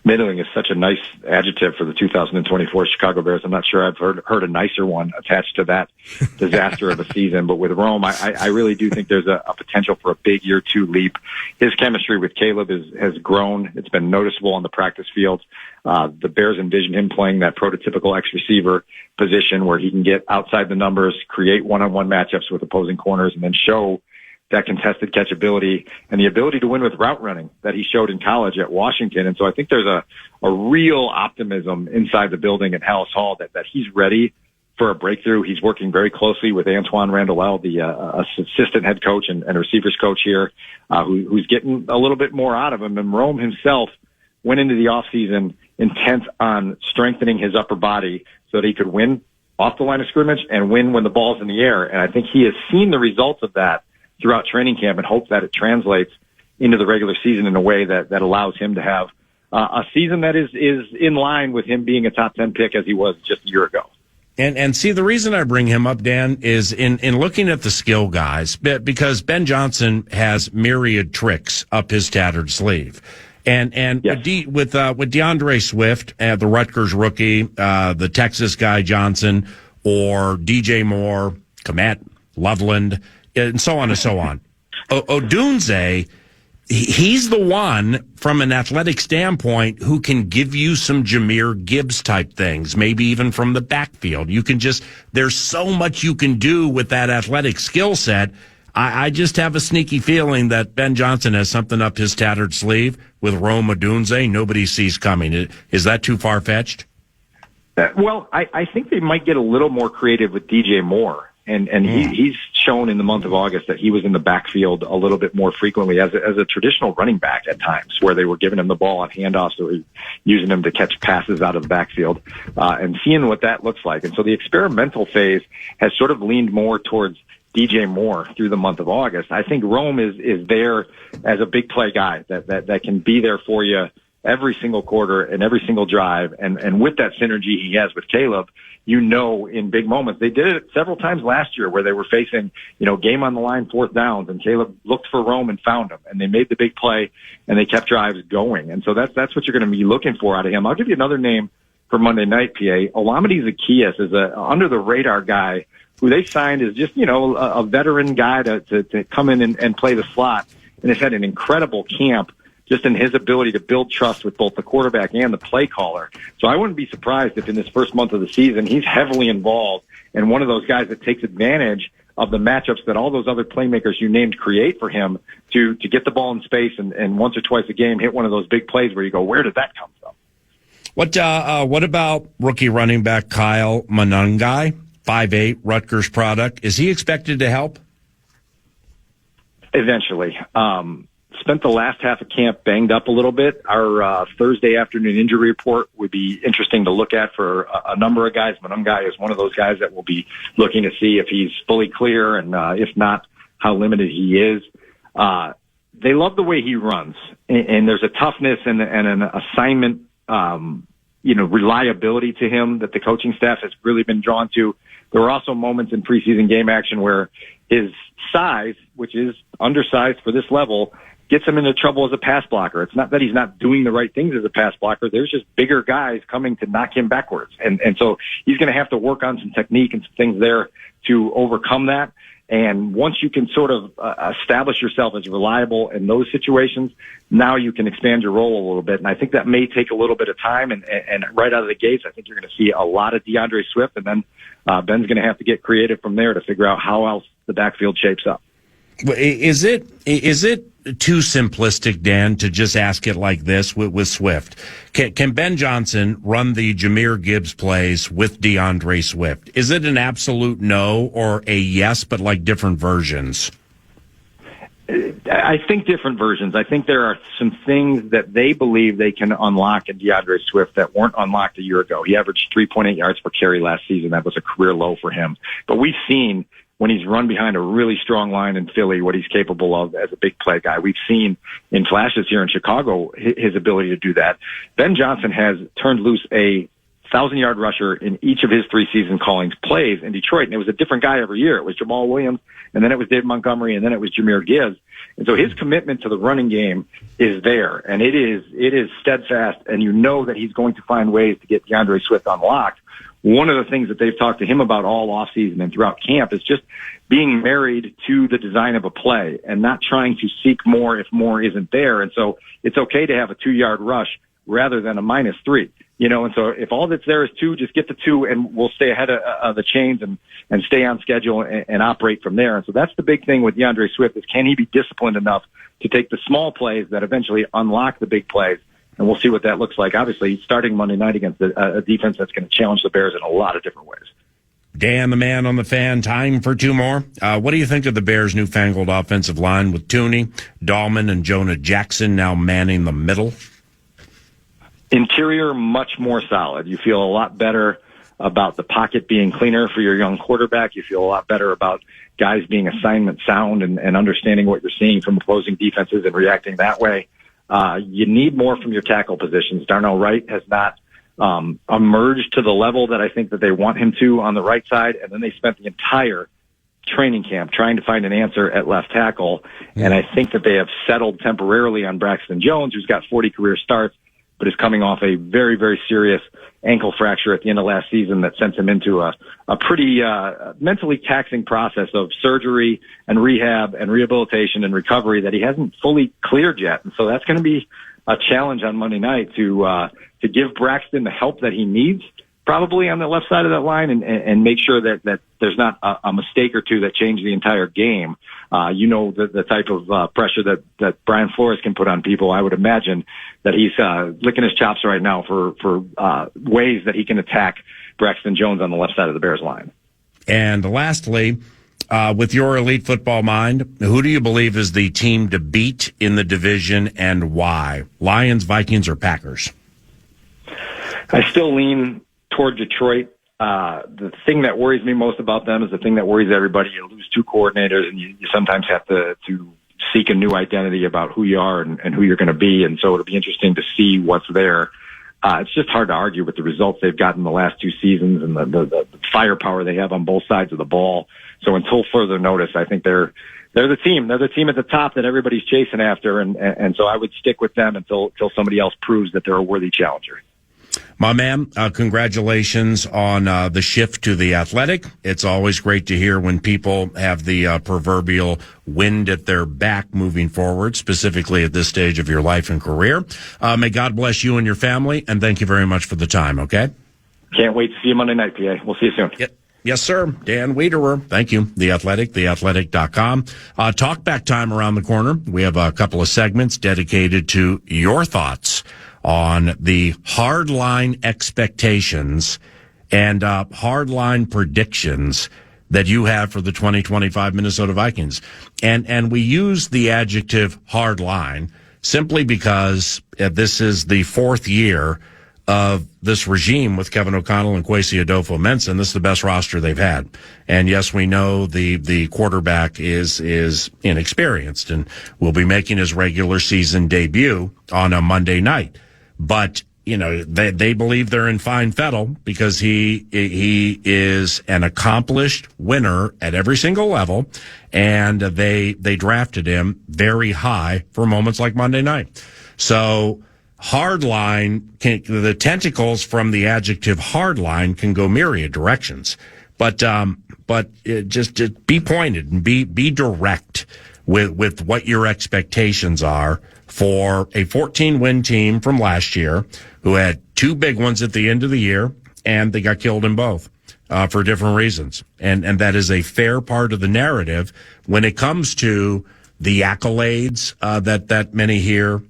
Middling is such a nice adjective for the 2024 Chicago Bears. I'm not sure I've heard a nicer one attached to that disaster of a season. But with Rome, I really do think there's a potential for a big year 2 leap. His chemistry with Caleb has grown. It's been noticeable on the practice field. The Bears envision him playing that prototypical X receiver position where he can get outside the numbers, create one-on-one matchups with opposing corners, and then show that contested catchability and the ability to win with route running that he showed in college at Washington. And so I think there's a real optimism inside the building at Hallis Hall that he's ready for a breakthrough. He's working very closely with Antoine Randall, the assistant head coach and receivers coach here, who's getting a little bit more out of him. And Rome himself went into the offseason intent on strengthening his upper body so that he could win off the line of scrimmage and win when the ball's in the air. And I think he has seen the results of that throughout training camp and hope that it translates into the regular season in a way that allows him to have a season that is in line with him being a top 10 pick as he was just a year ago. And see, the reason I bring him up, Dan, is in looking at the skill guys, because Ben Johnson has myriad tricks up his tattered sleeve. And yes. with DeAndre Swift, the Rutgers rookie, the Texas guy Johnson, or DJ Moore, Komet, Loveland, and so on and so on. Odunze, he's the one from an athletic standpoint who can give you some Jahmyr Gibbs type things, maybe even from the backfield. There's so much you can do with that athletic skill set. I just have a sneaky feeling that Ben Johnson has something up his tattered sleeve with Rome Odunze nobody sees coming. Is that too far-fetched? Well, I think they might get a little more creative with DJ Moore. And he's shown in the month of August that he was in the backfield a little bit more frequently as a traditional running back at times, where they were giving him the ball on handoffs or using him to catch passes out of the backfield, and seeing what that looks like. And so the experimental phase has sort of leaned more towards DJ Moore through the month of August. I think Rome is there as a big play guy that can be there for you every single quarter and every single drive. And with that synergy he has with Caleb, in big moments. They did it several times last year where they were facing, game on the line, fourth downs, and Caleb looked for Rome and found him, and they made the big play, and they kept drives going. And so that's what you're going to be looking for out of him. I'll give you another name for Monday night, PA. Olamide Zaccheaus is a under-the-radar guy who they signed as just, a veteran guy to come in and play the slot, and has had an incredible camp just in his ability to build trust with both the quarterback and the play caller. So I wouldn't be surprised if in this first month of the season he's heavily involved and one of those guys that takes advantage of the matchups that all those other playmakers you named create for him to get the ball in space and once or twice a game hit one of those big plays where you go, where did that come from? What about rookie running back Kyle Monangai, 5'8", Rutgers product? Is he expected to help? Eventually. Spent the last half of camp banged up a little bit. Our Thursday afternoon injury report would be interesting to look at for a number of guys. Monangai is one of those guys that we'll be looking to see if he's fully clear and if not, how limited he is. They love the way he runs, and there's a toughness and an assignment, reliability to him that the coaching staff has really been drawn to. There were also moments in preseason game action where his size, which is undersized for this level, gets him into trouble as a pass blocker. It's not that he's not doing the right things as a pass blocker. There's just bigger guys coming to knock him backwards. And so he's going to have to work on some technique and some things there to overcome that. And once you can sort of establish yourself as reliable in those situations, now you can expand your role a little bit. And I think that may take a little bit of time. And right out of the gates, I think you're going to see a lot of DeAndre Swift. And then Ben's going to have to get creative from there to figure out how else the backfield shapes up. Is it too simplistic, Dan, to just ask it like this with Swift? Can Ben Johnson run the Jahmyr Gibbs plays with DeAndre Swift? Is it an absolute no or a yes, but like different versions? I think different versions. I think there are some things that they believe they can unlock in DeAndre Swift that weren't unlocked a year ago. He averaged 3.8 yards per carry last season. That was a career low for him. But we've seen when he's run behind a really strong line in Philly, what he's capable of as a big play guy. We've seen in flashes here in Chicago his ability to do that. Ben Johnson has turned loose a 1,000-yard rusher in each of his 3 season callings plays in Detroit, and it was a different guy every year. It was Jamal Williams, and then it was Dave Montgomery, and then it was Jahmyr Gibbs. And so his commitment to the running game is there, and it is steadfast, and you know that he's going to find ways to get DeAndre Swift unlocked. One of the things that they've talked to him about all offseason and throughout camp is just being married to the design of a play and not trying to seek more if more isn't there. And so it's okay to have a 2-yard rush rather than a -3, and so if all that's there is 2, just get the 2 and we'll stay ahead of the chains and stay on schedule and operate from there. And so that's the big thing with DeAndre Swift is can he be disciplined enough to take the small plays that eventually unlock the big plays? And we'll see what that looks like. Obviously, he's starting Monday night against a defense that's going to challenge the Bears in a lot of different ways. Dan, the man on the fan, time for 2 more. What do you think of the Bears' newfangled offensive line with Tooney, Dahlman, and Jonah Jackson now manning the middle? Interior, much more solid. You feel a lot better about the pocket being cleaner for your young quarterback. You feel a lot better about guys being assignment sound and understanding what you're seeing from opposing defenses and reacting that way. You need more from your tackle positions. Darnell Wright has not emerged to the level that I think that they want him to on the right side, and then they spent the entire training camp trying to find an answer at left tackle, and I think that they have settled temporarily on Braxton Jones, who's got 40 career starts, but is coming off a very, very serious ankle fracture at the end of last season that sent him into a pretty mentally taxing process of surgery and rehab and rehabilitation and recovery that he hasn't fully cleared yet. And so that's going to be a challenge on Monday night to give Braxton the help that he needs, probably on the left side of that line, and make sure that there's not a mistake or two that change the entire game. The type of pressure that Brian Flores can put on people. I would imagine that he's licking his chops right now for ways that he can attack Braxton Jones on the left side of the Bears line. And lastly, with your elite football mind, who do you believe is the team to beat in the division and why? Lions, Vikings, or Packers? I still lean toward Detroit. The thing that worries me most about them is the thing that worries everybody. You lose two coordinators, and you sometimes have to seek a new identity about who you are and who you're going to be. And so it'll be interesting to see what's there. It's just hard to argue with the results they've gotten the last two seasons and the firepower they have on both sides of the ball. So until further notice, I think they're the team. They're the team at the top that everybody's chasing after. And so I would stick with them until somebody else proves that they're a worthy challenger. My man, congratulations on the shift to The Athletic. It's always great to hear when people have the proverbial wind at their back moving forward, specifically at this stage of your life and career. May God bless you and your family, and thank you very much for the time, okay? Can't wait to see you Monday night, PA. We'll see you soon. Yep. Yes, sir. Dan Wiederer. Thank you. The Athletic, theathletic.com. Talkback time around the corner. We have a couple of segments dedicated to your thoughts on the hardline expectations and hardline predictions that you have for the 2025 Minnesota Vikings. And we use the adjective hardline simply because this is the fourth year of this regime with Kevin O'Connell and Kwesi Adolfo-Mensah. This is the best roster they've had. And yes, we know the quarterback is inexperienced and will be making his regular season debut on a Monday night. But, they believe they're in fine fettle because he is an accomplished winner at every single level. And they drafted him very high for moments like Monday night. So hardline, the tentacles from the adjective hardline can go myriad directions. But just be pointed and be direct with what your expectations are for a 14-win team from last year who had two big ones at the end of the year, and they got killed in both for different reasons. And that is a fair part of the narrative when it comes to the accolades that many here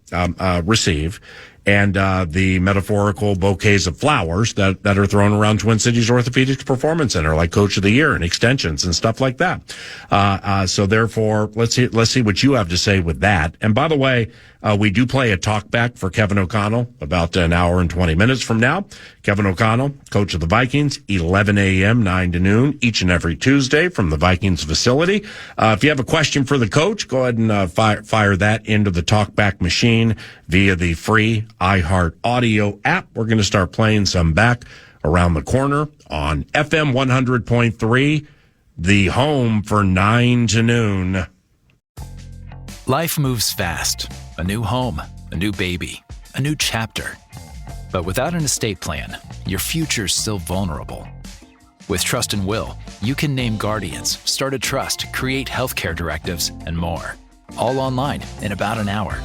receive, and the metaphorical bouquets of flowers that are thrown around Twin Cities Orthopedics Performance Center, like Coach of the Year and extensions and stuff like that. So therefore, let's see what you have to say with that. And by the way, we do play a talkback for Kevin O'Connell about an hour and 20 minutes from now. Kevin O'Connell, coach of the Vikings, 11 a.m., 9 to noon, each and every Tuesday from the Vikings facility. If you have a question for the coach, go ahead and fire that into the talkback machine via the free iHeart Audio app. We're going to start playing some back around the corner on FM 100.3, the home for 9 to noon. Life moves fast. A new home, a new baby, a new chapter. But without an estate plan, your future's still vulnerable. With Trust and Will, you can name guardians, start a trust, create healthcare directives, and more. All online in about an hour.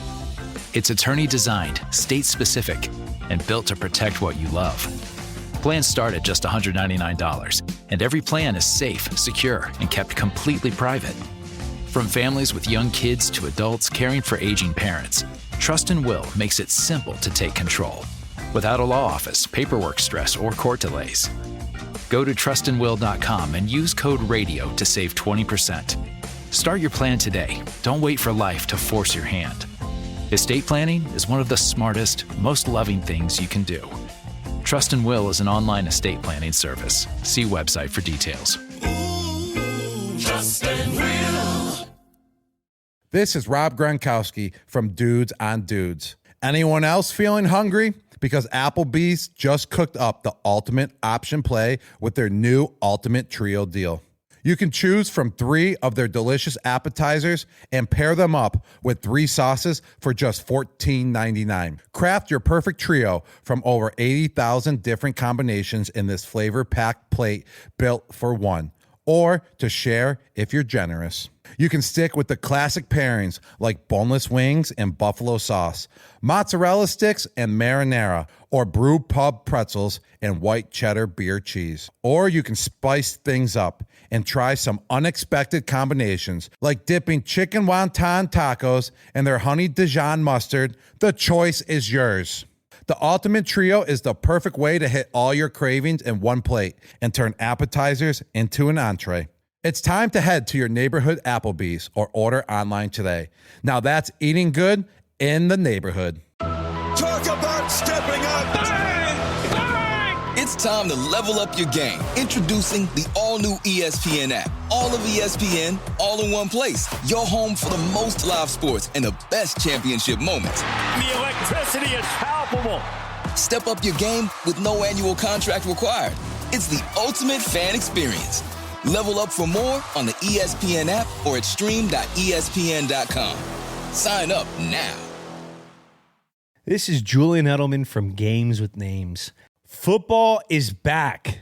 It's attorney-designed, state-specific, and built to protect what you love. Plans start at just $199, and every plan is safe, secure, and kept completely private. From families with young kids to adults caring for aging parents, Trust and Will makes it simple to take control, without a law office, paperwork stress, or court delays. Go to trustandwill.com and use code RADIO to save 20%. Start your plan today. Don't wait for life to force your hand. Estate planning is one of the smartest, most loving things you can do. Trust and Will is an online estate planning service. See website for details. Trust and Will. This is Rob Gronkowski from Dudes on Dudes. Anyone else feeling hungry? Because Applebee's just cooked up the ultimate option play with their new Ultimate Trio deal. You can choose from 3 of their delicious appetizers and pair them up with 3 sauces for just $14.99. Craft your perfect trio from over 80,000 different combinations in this flavor-packed plate built for one, or to share if you're generous. You can stick with the classic pairings like boneless wings and buffalo sauce, mozzarella sticks and marinara, or brew pub pretzels and white cheddar beer cheese. Or you can spice things up and try some unexpected combinations like dipping chicken wonton tacos in their honey Dijon mustard. The choice is yours. The Ultimate Trio is the perfect way to hit all your cravings in one plate and turn appetizers into an entree. It's time to head to your neighborhood Applebee's or order online today. Now that's eating good in the neighborhood. Talk about stepping up. Bang! Bang! It's time to level up your game. Introducing the all-new ESPN app. All of ESPN, all in one place. Your home for the most live sports and the best championship moments. The electricity is palpable. Step up your game with no annual contract required. It's the ultimate fan experience. Level up for more on the ESPN app or at stream.espn.com. Sign up now. This is Julian Edelman from Games with Names. Football is back.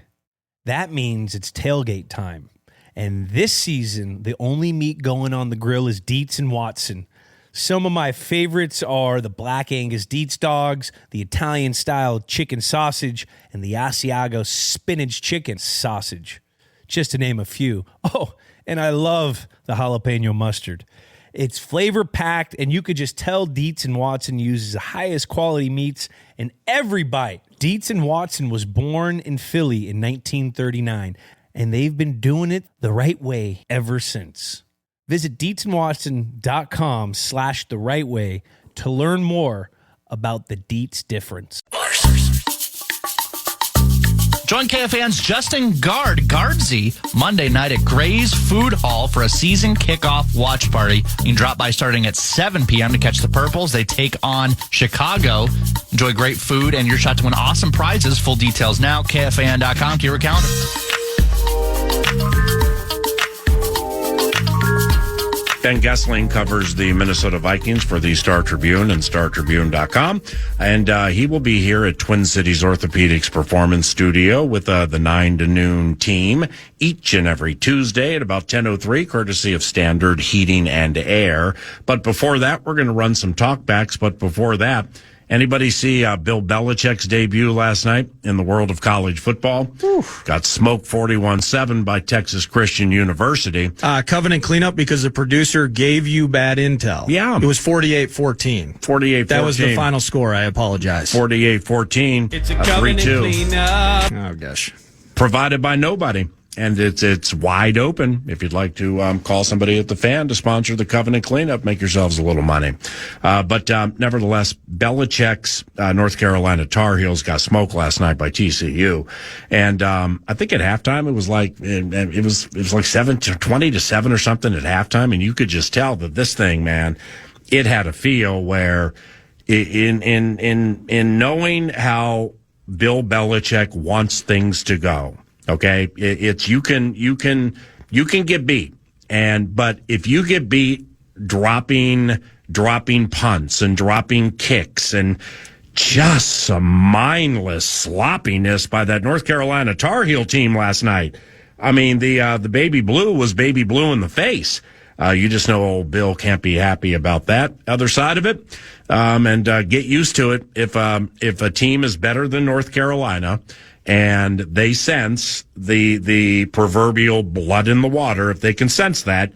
That means it's tailgate time. And this season, the only meat going on the grill is Dietz and Watson. Some of my favorites are the Black Angus Dietz dogs, the Italian-style chicken sausage, and the Asiago spinach chicken sausage, just to name a few. Oh, and I love the jalapeno mustard. It's flavor-packed, and you could just tell Dietz and Watson uses the highest quality meats in every bite. Dietz and Watson was born in Philly in 1939, and they've been doing it the right way ever since. Visit DietzandWatson.com/the right way to learn more about the Dietz difference. Join KFAN's Justin Guardsy Monday night at Gray's Food Hall for a season kickoff watch party. You can drop by starting at 7 p.m. to catch the Purples. They take on Chicago. Enjoy great food and your shot to win awesome prizes. Full details now, KFAN.com. Keep your calendar. Ben Gessling covers the Minnesota Vikings for the Star Tribune and StarTribune.com. And he will be here at Twin Cities Orthopedics Performance Studio with the 9 to noon team each and every Tuesday at about 10:03, courtesy of Standard Heating and Air. But before that, we're going to run some talkbacks. But before that, anybody see Bill Belichick's debut last night in the world of college football? Oof. Got smoked 41-7 by Texas Christian University. Covenant cleanup because the producer gave you bad intel. Yeah. It was 48-14. 48-14. That was the final score. I apologize. 48-14. It's a covenant 3-2. cleanup. Oh, gosh. Provided by nobody. And it's wide open. If you'd like to call somebody at the Fan to sponsor the Covenant Cleanup, make yourselves a little money. But nevertheless, Belichick's North Carolina Tar Heels got smoked last night by TCU, and I think at halftime it was like 20-7 or something at halftime, and you could just tell that this thing, man, it had a feel where in knowing how Bill Belichick wants things to go. Okay, it's you can get beat, but if you get beat dropping punts and dropping kicks and just some mindless sloppiness by that North Carolina Tar Heel team last night. I mean, the baby blue was baby blue in the face. You just know old Bill can't be happy about that other side of it, and get used to it. If a team is better than North Carolina, and they sense the proverbial blood in the water, if they can sense that,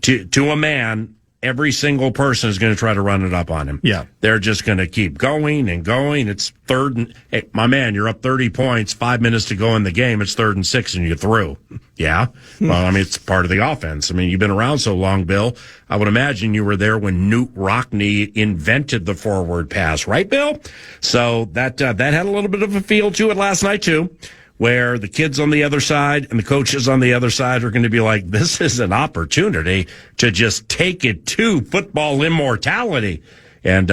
to a man, every single person is going to try to run it up on him. Yeah. They're just going to keep going and going. It's third and, hey, my man, you're up 30 points, 5 minutes to go in the game. It's 3rd and 6 and you're through. Yeah. Well, I mean, it's part of the offense. I mean, you've been around so long, Bill. I would imagine you were there when Newt Rockne invented the forward pass, right, Bill? So that had a little bit of a feel to it last night too. where the kids on the other side and the coaches on the other side are going to be like, this is an opportunity to just take it to football immortality. And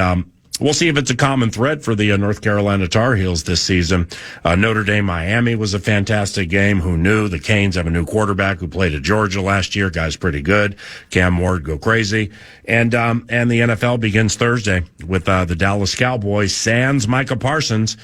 we'll see if it's a common thread for the North Carolina Tar Heels this season. Notre Dame-Miami was a fantastic game. Who knew? The Canes have a new quarterback who played at Georgia last year. Guy's pretty good. Cam Ward go crazy. And the NFL begins Thursday with the Dallas Cowboys sans Micah Parsons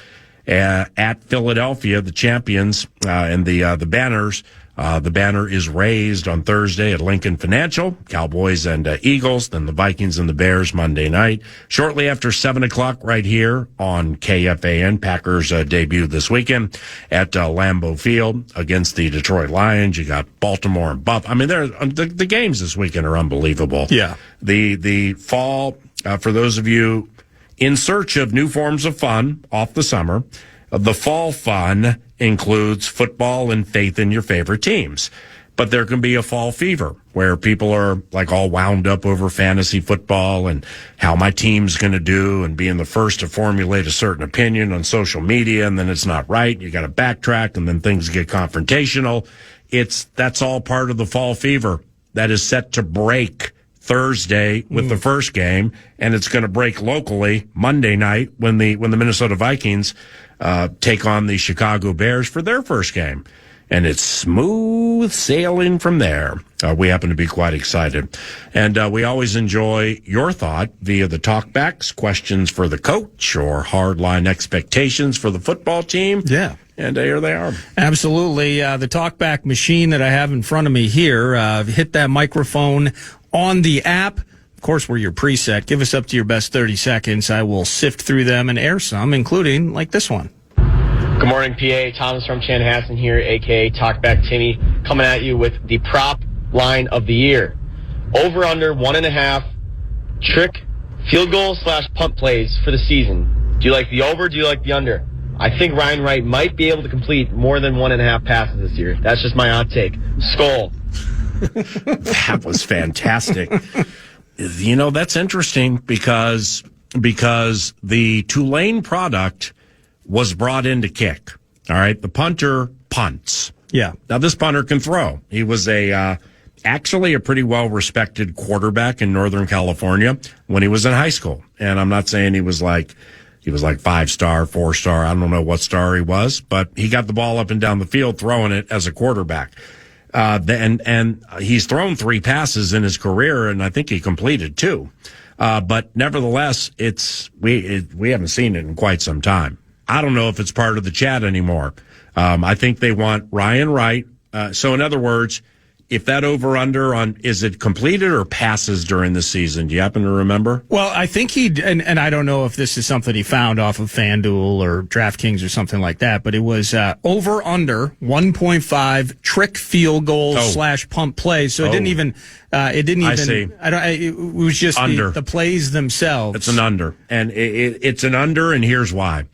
at Philadelphia, the champions, and the banners. The banner is raised on Thursday at Lincoln Financial. Cowboys and Eagles, then the Vikings and the Bears Monday night. Shortly after 7 o'clock right here on KFAN, Packers debut this weekend at Lambeau Field against the Detroit Lions. You got Baltimore and Buff. I mean, the games this weekend are unbelievable. Yeah. The fall, for those of you in search of new forms of fun off the summer, the fall fun includes football and faith in your favorite teams. But there can be a fall fever where people are like all wound up over fantasy football and how my team's going to do and being the first to formulate a certain opinion on social media, and then it's not right. You got to backtrack, and then things get confrontational. That's all part of the fall fever that is set to break Thursday with the first game, and it's going to break locally Monday night when the Minnesota Vikings take on the Chicago Bears for their first game. And it's smooth sailing from there. We happen to be quite excited. And we always enjoy your thought via the talkbacks, questions for the coach, or hardline expectations for the football team. Yeah. And here they are. Absolutely. The talkback machine that I have in front of me here, hit that microphone on the app. Of course, we're your preset. Give us up to your best 30 seconds. I will sift through them and air some, including like this one. Good morning, PA. Thomas from Chanhassen here, a.k.a. Talkback Timmy, coming at you with the prop line of the year. Over under 1.5 trick field goal / punt plays for the season. Do you like the over? Do you like the under? I think Ryan Wright might be able to complete more than 1.5 passes this year. That's just my hot take. Skull. That was fantastic. You know, that's interesting because the Tulane product was brought in to kick. All right. The punter punts. Yeah. Now this punter can throw. He was actually a pretty well-respected quarterback in Northern California when he was in high school. And I'm not saying he was like 5-star, 4-star. I don't know what star he was, but he got the ball up and down the field throwing it as a quarterback. And he's thrown 3 passes in his career, and I think he completed 2. But nevertheless, we haven't seen it in quite some time. I don't know if it's part of the chat anymore. I think they want Ryan Wright. So in other words, if that over-under on, is it completed or passes during the season? Do you happen to remember? Well, I think and I don't know if this is something he found off of FanDuel or DraftKings or something like that, but it was over-under 1.5 trick field goals / punt plays. So it didn't even, I see. It was just the plays themselves. It's an under. And it's an under, and here's why.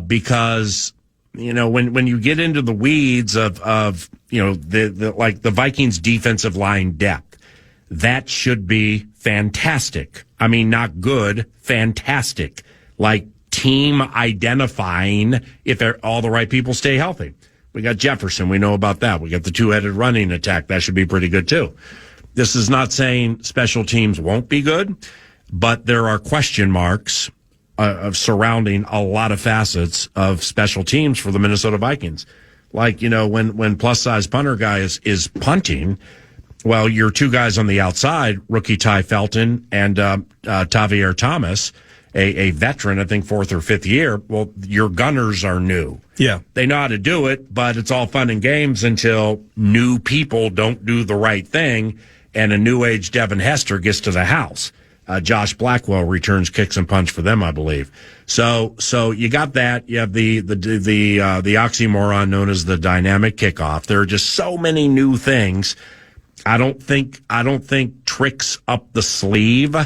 Because, you know, when you get into the weeds of you know, the Vikings defensive line depth, that should be fantastic. I mean, not good, fantastic. Like team identifying if all the right people stay healthy. We got Jefferson. We know about that. We got the 2-headed running attack. That should be pretty good too. This is not saying special teams won't be good, but there are question marks of surrounding a lot of facets of special teams for the Minnesota Vikings. Like, you know, when plus-size punter guy is punting, well, your 2 guys on the outside, rookie Ty Felton and Tavier Thomas, a veteran, I think 4th or 5th year, well, your gunners are new. Yeah. They know how to do it, but it's all fun and games until new people don't do the right thing and a new age Devin Hester gets to the house. Josh Blackwell returns kicks and punts for them, I believe. So you got that. You have the oxymoron known as the dynamic kickoff. There are just so many new things. I don't think tricks up the sleeve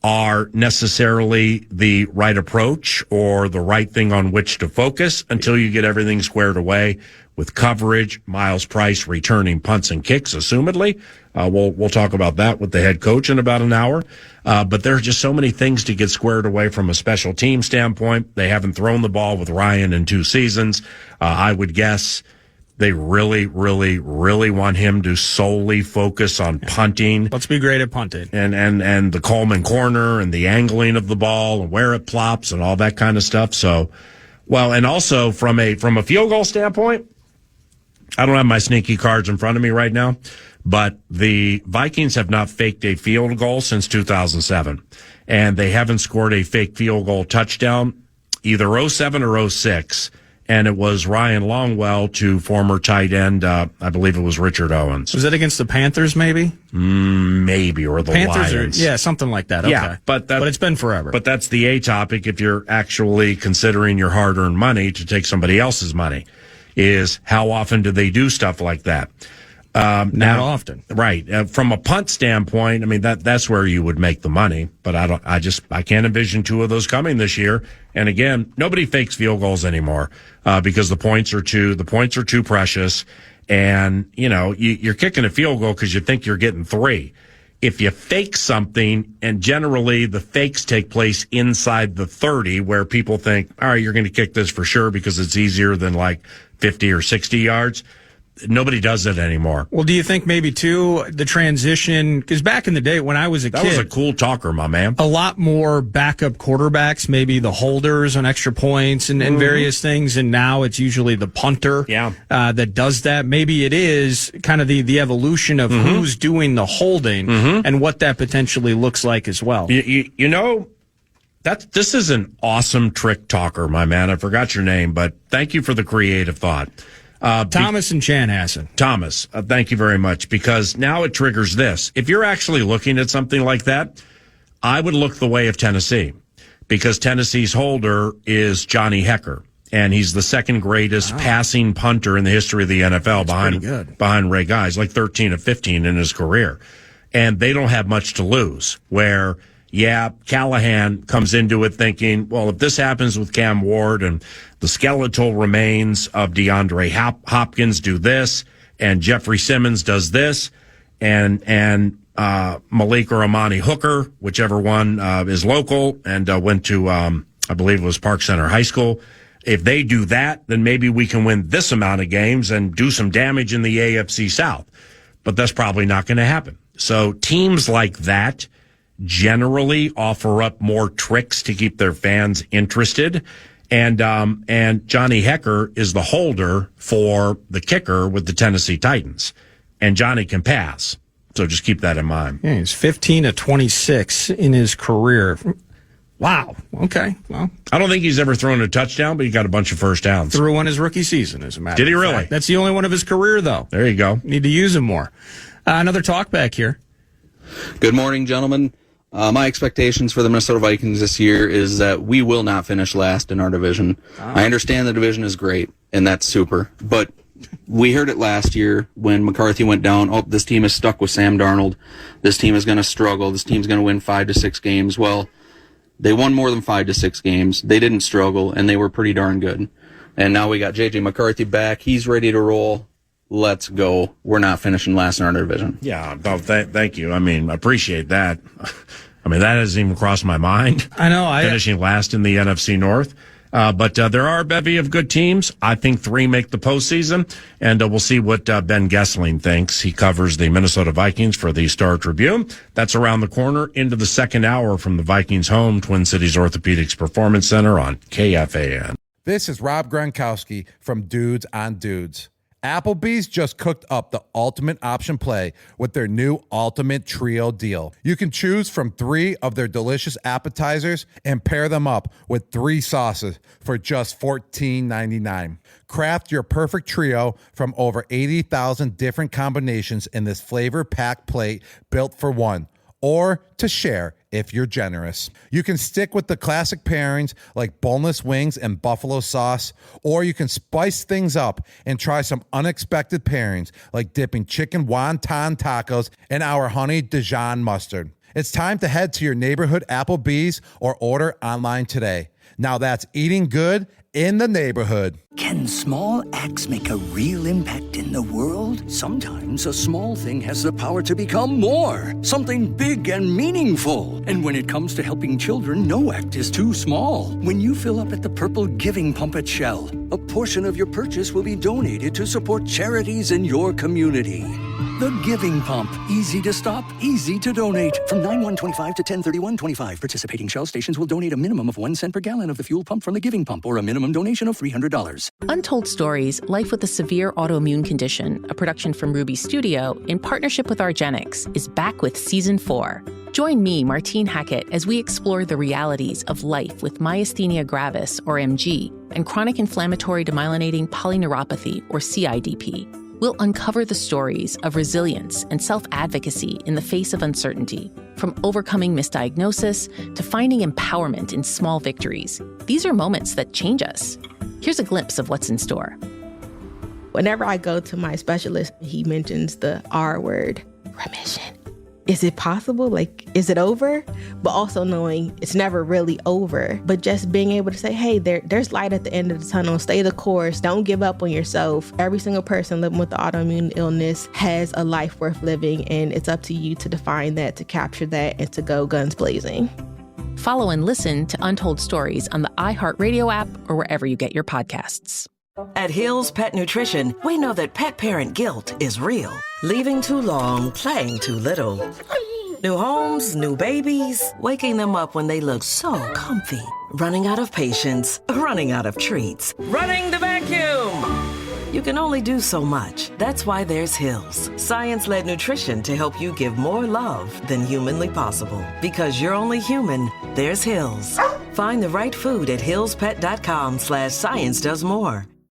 are necessarily the right approach or the right thing on which to focus until you get everything squared away with coverage, Miles Price returning punts and kicks, assumedly. We'll talk about that with the head coach in about an hour. But there are just so many things to get squared away from a special team standpoint. They haven't thrown the ball with Ryan in 2 seasons. I would guess they really, really, really want him to solely focus on punting. Let's be great at punting. And the Coleman corner and the angling of the ball and where it plops and all that kind of stuff. So, well, and also from a field goal standpoint, I don't have my sneaky cards in front of me right now, but the Vikings have not faked a field goal since 2007. And they haven't scored a fake field goal touchdown either 07 or 06. And it was Ryan Longwell to former tight end, I believe it was Richard Owens. Was that against the Panthers, maybe? Maybe, or the Panthers Lions. Yeah, something like that. Okay. Yeah, but it's been forever. But that's the A topic if you're actually considering your hard-earned money to take somebody else's money, is how often do they do stuff like that? Not often. Right. From a punt standpoint, I mean, that's where you would make the money, but I can't envision 2 of those coming this year. And again, nobody fakes field goals anymore, because the points are too precious. And, you're kicking a field goal because you think you're getting 3. If you fake something, and generally the fakes take place inside the 30, where people think, all right, you're going to kick this for sure because it's easier than like 50 or 60 yards. Nobody does it anymore. Well, do you think maybe, too, the transition, because back in the day when I was a kid. That was a cool talker, my man. A lot more backup quarterbacks, maybe the holders on extra points and various things, and now it's usually the punter that does that. Maybe it is kind of the evolution of who's doing the holding and what that potentially looks like as well. This is an awesome trick talker, my man. I forgot your name, but thank you for the creative thought. Thomas and Chanhassen. Thomas, thank you very much, because now it triggers this. If you're actually looking at something like that, I would look the way of Tennessee, because Tennessee's holder is Johnny Hecker, and he's the second greatest passing punter in the history of the NFL behind Ray Guy. He's like 13 of 15 in his career. And they don't have much to lose, where Callahan comes into it thinking, well, if this happens with Cam Ward and the skeletal remains of DeAndre Hopkins do this, and Jeffrey Simmons does this, and Malik or Amani Hooker, whichever one is local and went to, I believe it was Park Center High School. If they do that, then maybe we can win this amount of games and do some damage in the AFC South. But that's probably not going to happen. So teams like that generally offer up more tricks to keep their fans interested. And Johnny Hecker is the holder for the kicker with the Tennessee Titans. And Johnny can pass. So just keep that in mind. Yeah, he's 15 of 26 in his career. Wow. Okay. Well, I don't think he's ever thrown a touchdown, but he got a bunch of first downs. Threw one his rookie season, as a matter of fact. Did he really? That's the only one of his career, though. There you go. Need to use him more. Another talk back here. Good morning, gentlemen. My expectations for the Minnesota Vikings this year is that we will not finish last in our division. I understand the division is great, and that's super. But we heard it last year when McCarthy went down. Oh, this team is stuck with Sam Darnold. This team is going to struggle. This team's going to win 5 to 6 games. Well, they won more than 5 to 6 games. They didn't struggle, and they were pretty darn good. And now we got J.J. McCarthy back. He's ready to roll. Let's go. We're not finishing last in our division. Yeah, thank you. I mean, I appreciate that. I mean, that hasn't even crossed my mind. I know. Finishing last in the NFC North. But there are a bevy of good teams. I think 3 make the postseason, and we'll see what Ben Gessling thinks. He covers the Minnesota Vikings for the Star Tribune. That's around the corner into the second hour from the Vikings' home, Twin Cities Orthopedics Performance Center on KFAN. This is Rob Gronkowski from Dudes on Dudes. Applebee's just cooked up the ultimate option play with their new Ultimate Trio deal. You can choose from 3 of their delicious appetizers and pair them up with 3 sauces for just $14.99. Craft your perfect trio from over 80,000 different combinations in this flavor-packed plate built for one, or to share if you're generous. You can stick with the classic pairings like boneless wings and buffalo sauce, or you can spice things up and try some unexpected pairings like dipping chicken wonton tacos in our honey Dijon mustard. It's time to head to your neighborhood Applebee's or order online today. Now that's eating good in the neighborhood. Can small acts make a real impact in the world? Sometimes a small thing has the power to become more, something big and meaningful. And when it comes to helping children, no act is too small. When you fill up at the Purple Giving Pump at Shell, a portion of your purchase will be donated to support charities in your community. The Giving Pump. Easy to stop, easy to donate. From 9/1/25 to 10/31/25, participating Shell stations will donate a minimum of 1 cent per gallon of the fuel pump from the Giving Pump or a minimum donation of $300. Untold Stories, Life with a Severe Autoimmune Condition, a production from Ruby Studio in partnership with Argenix, is back with Season 4. Join me, Martine Hackett, as we explore the realities of life with myasthenia gravis, or MG, and chronic inflammatory demyelinating polyneuropathy, or CIDP. We'll uncover the stories of resilience and self-advocacy in the face of uncertainty, from overcoming misdiagnosis to finding empowerment in small victories. These are moments that change us. Here's a glimpse of what's in store. Whenever I go to my specialist, he mentions the R word, remission. Is it possible? Like, is it over? But also knowing it's never really over. But just being able to say, hey, there's light at the end of the tunnel. Stay the course. Don't give up on yourself. Every single person living with the autoimmune illness has a life worth living, and it's up to you to define that, to capture that, and to go guns blazing. Follow and listen to Untold Stories on the iHeartRadio app or wherever you get your podcasts. At Hill's Pet Nutrition, we know that pet parent guilt is real. Leaving too long, playing too little. New homes, new babies, waking them up when they look so comfy. Running out of patience, running out of treats. Running the vacuum! You can only do so much. That's why there's Hill's, science-led nutrition to help you give more love than humanly possible. Because you're only human, there's Hill's. Find the right food at hillspet.com/science does more.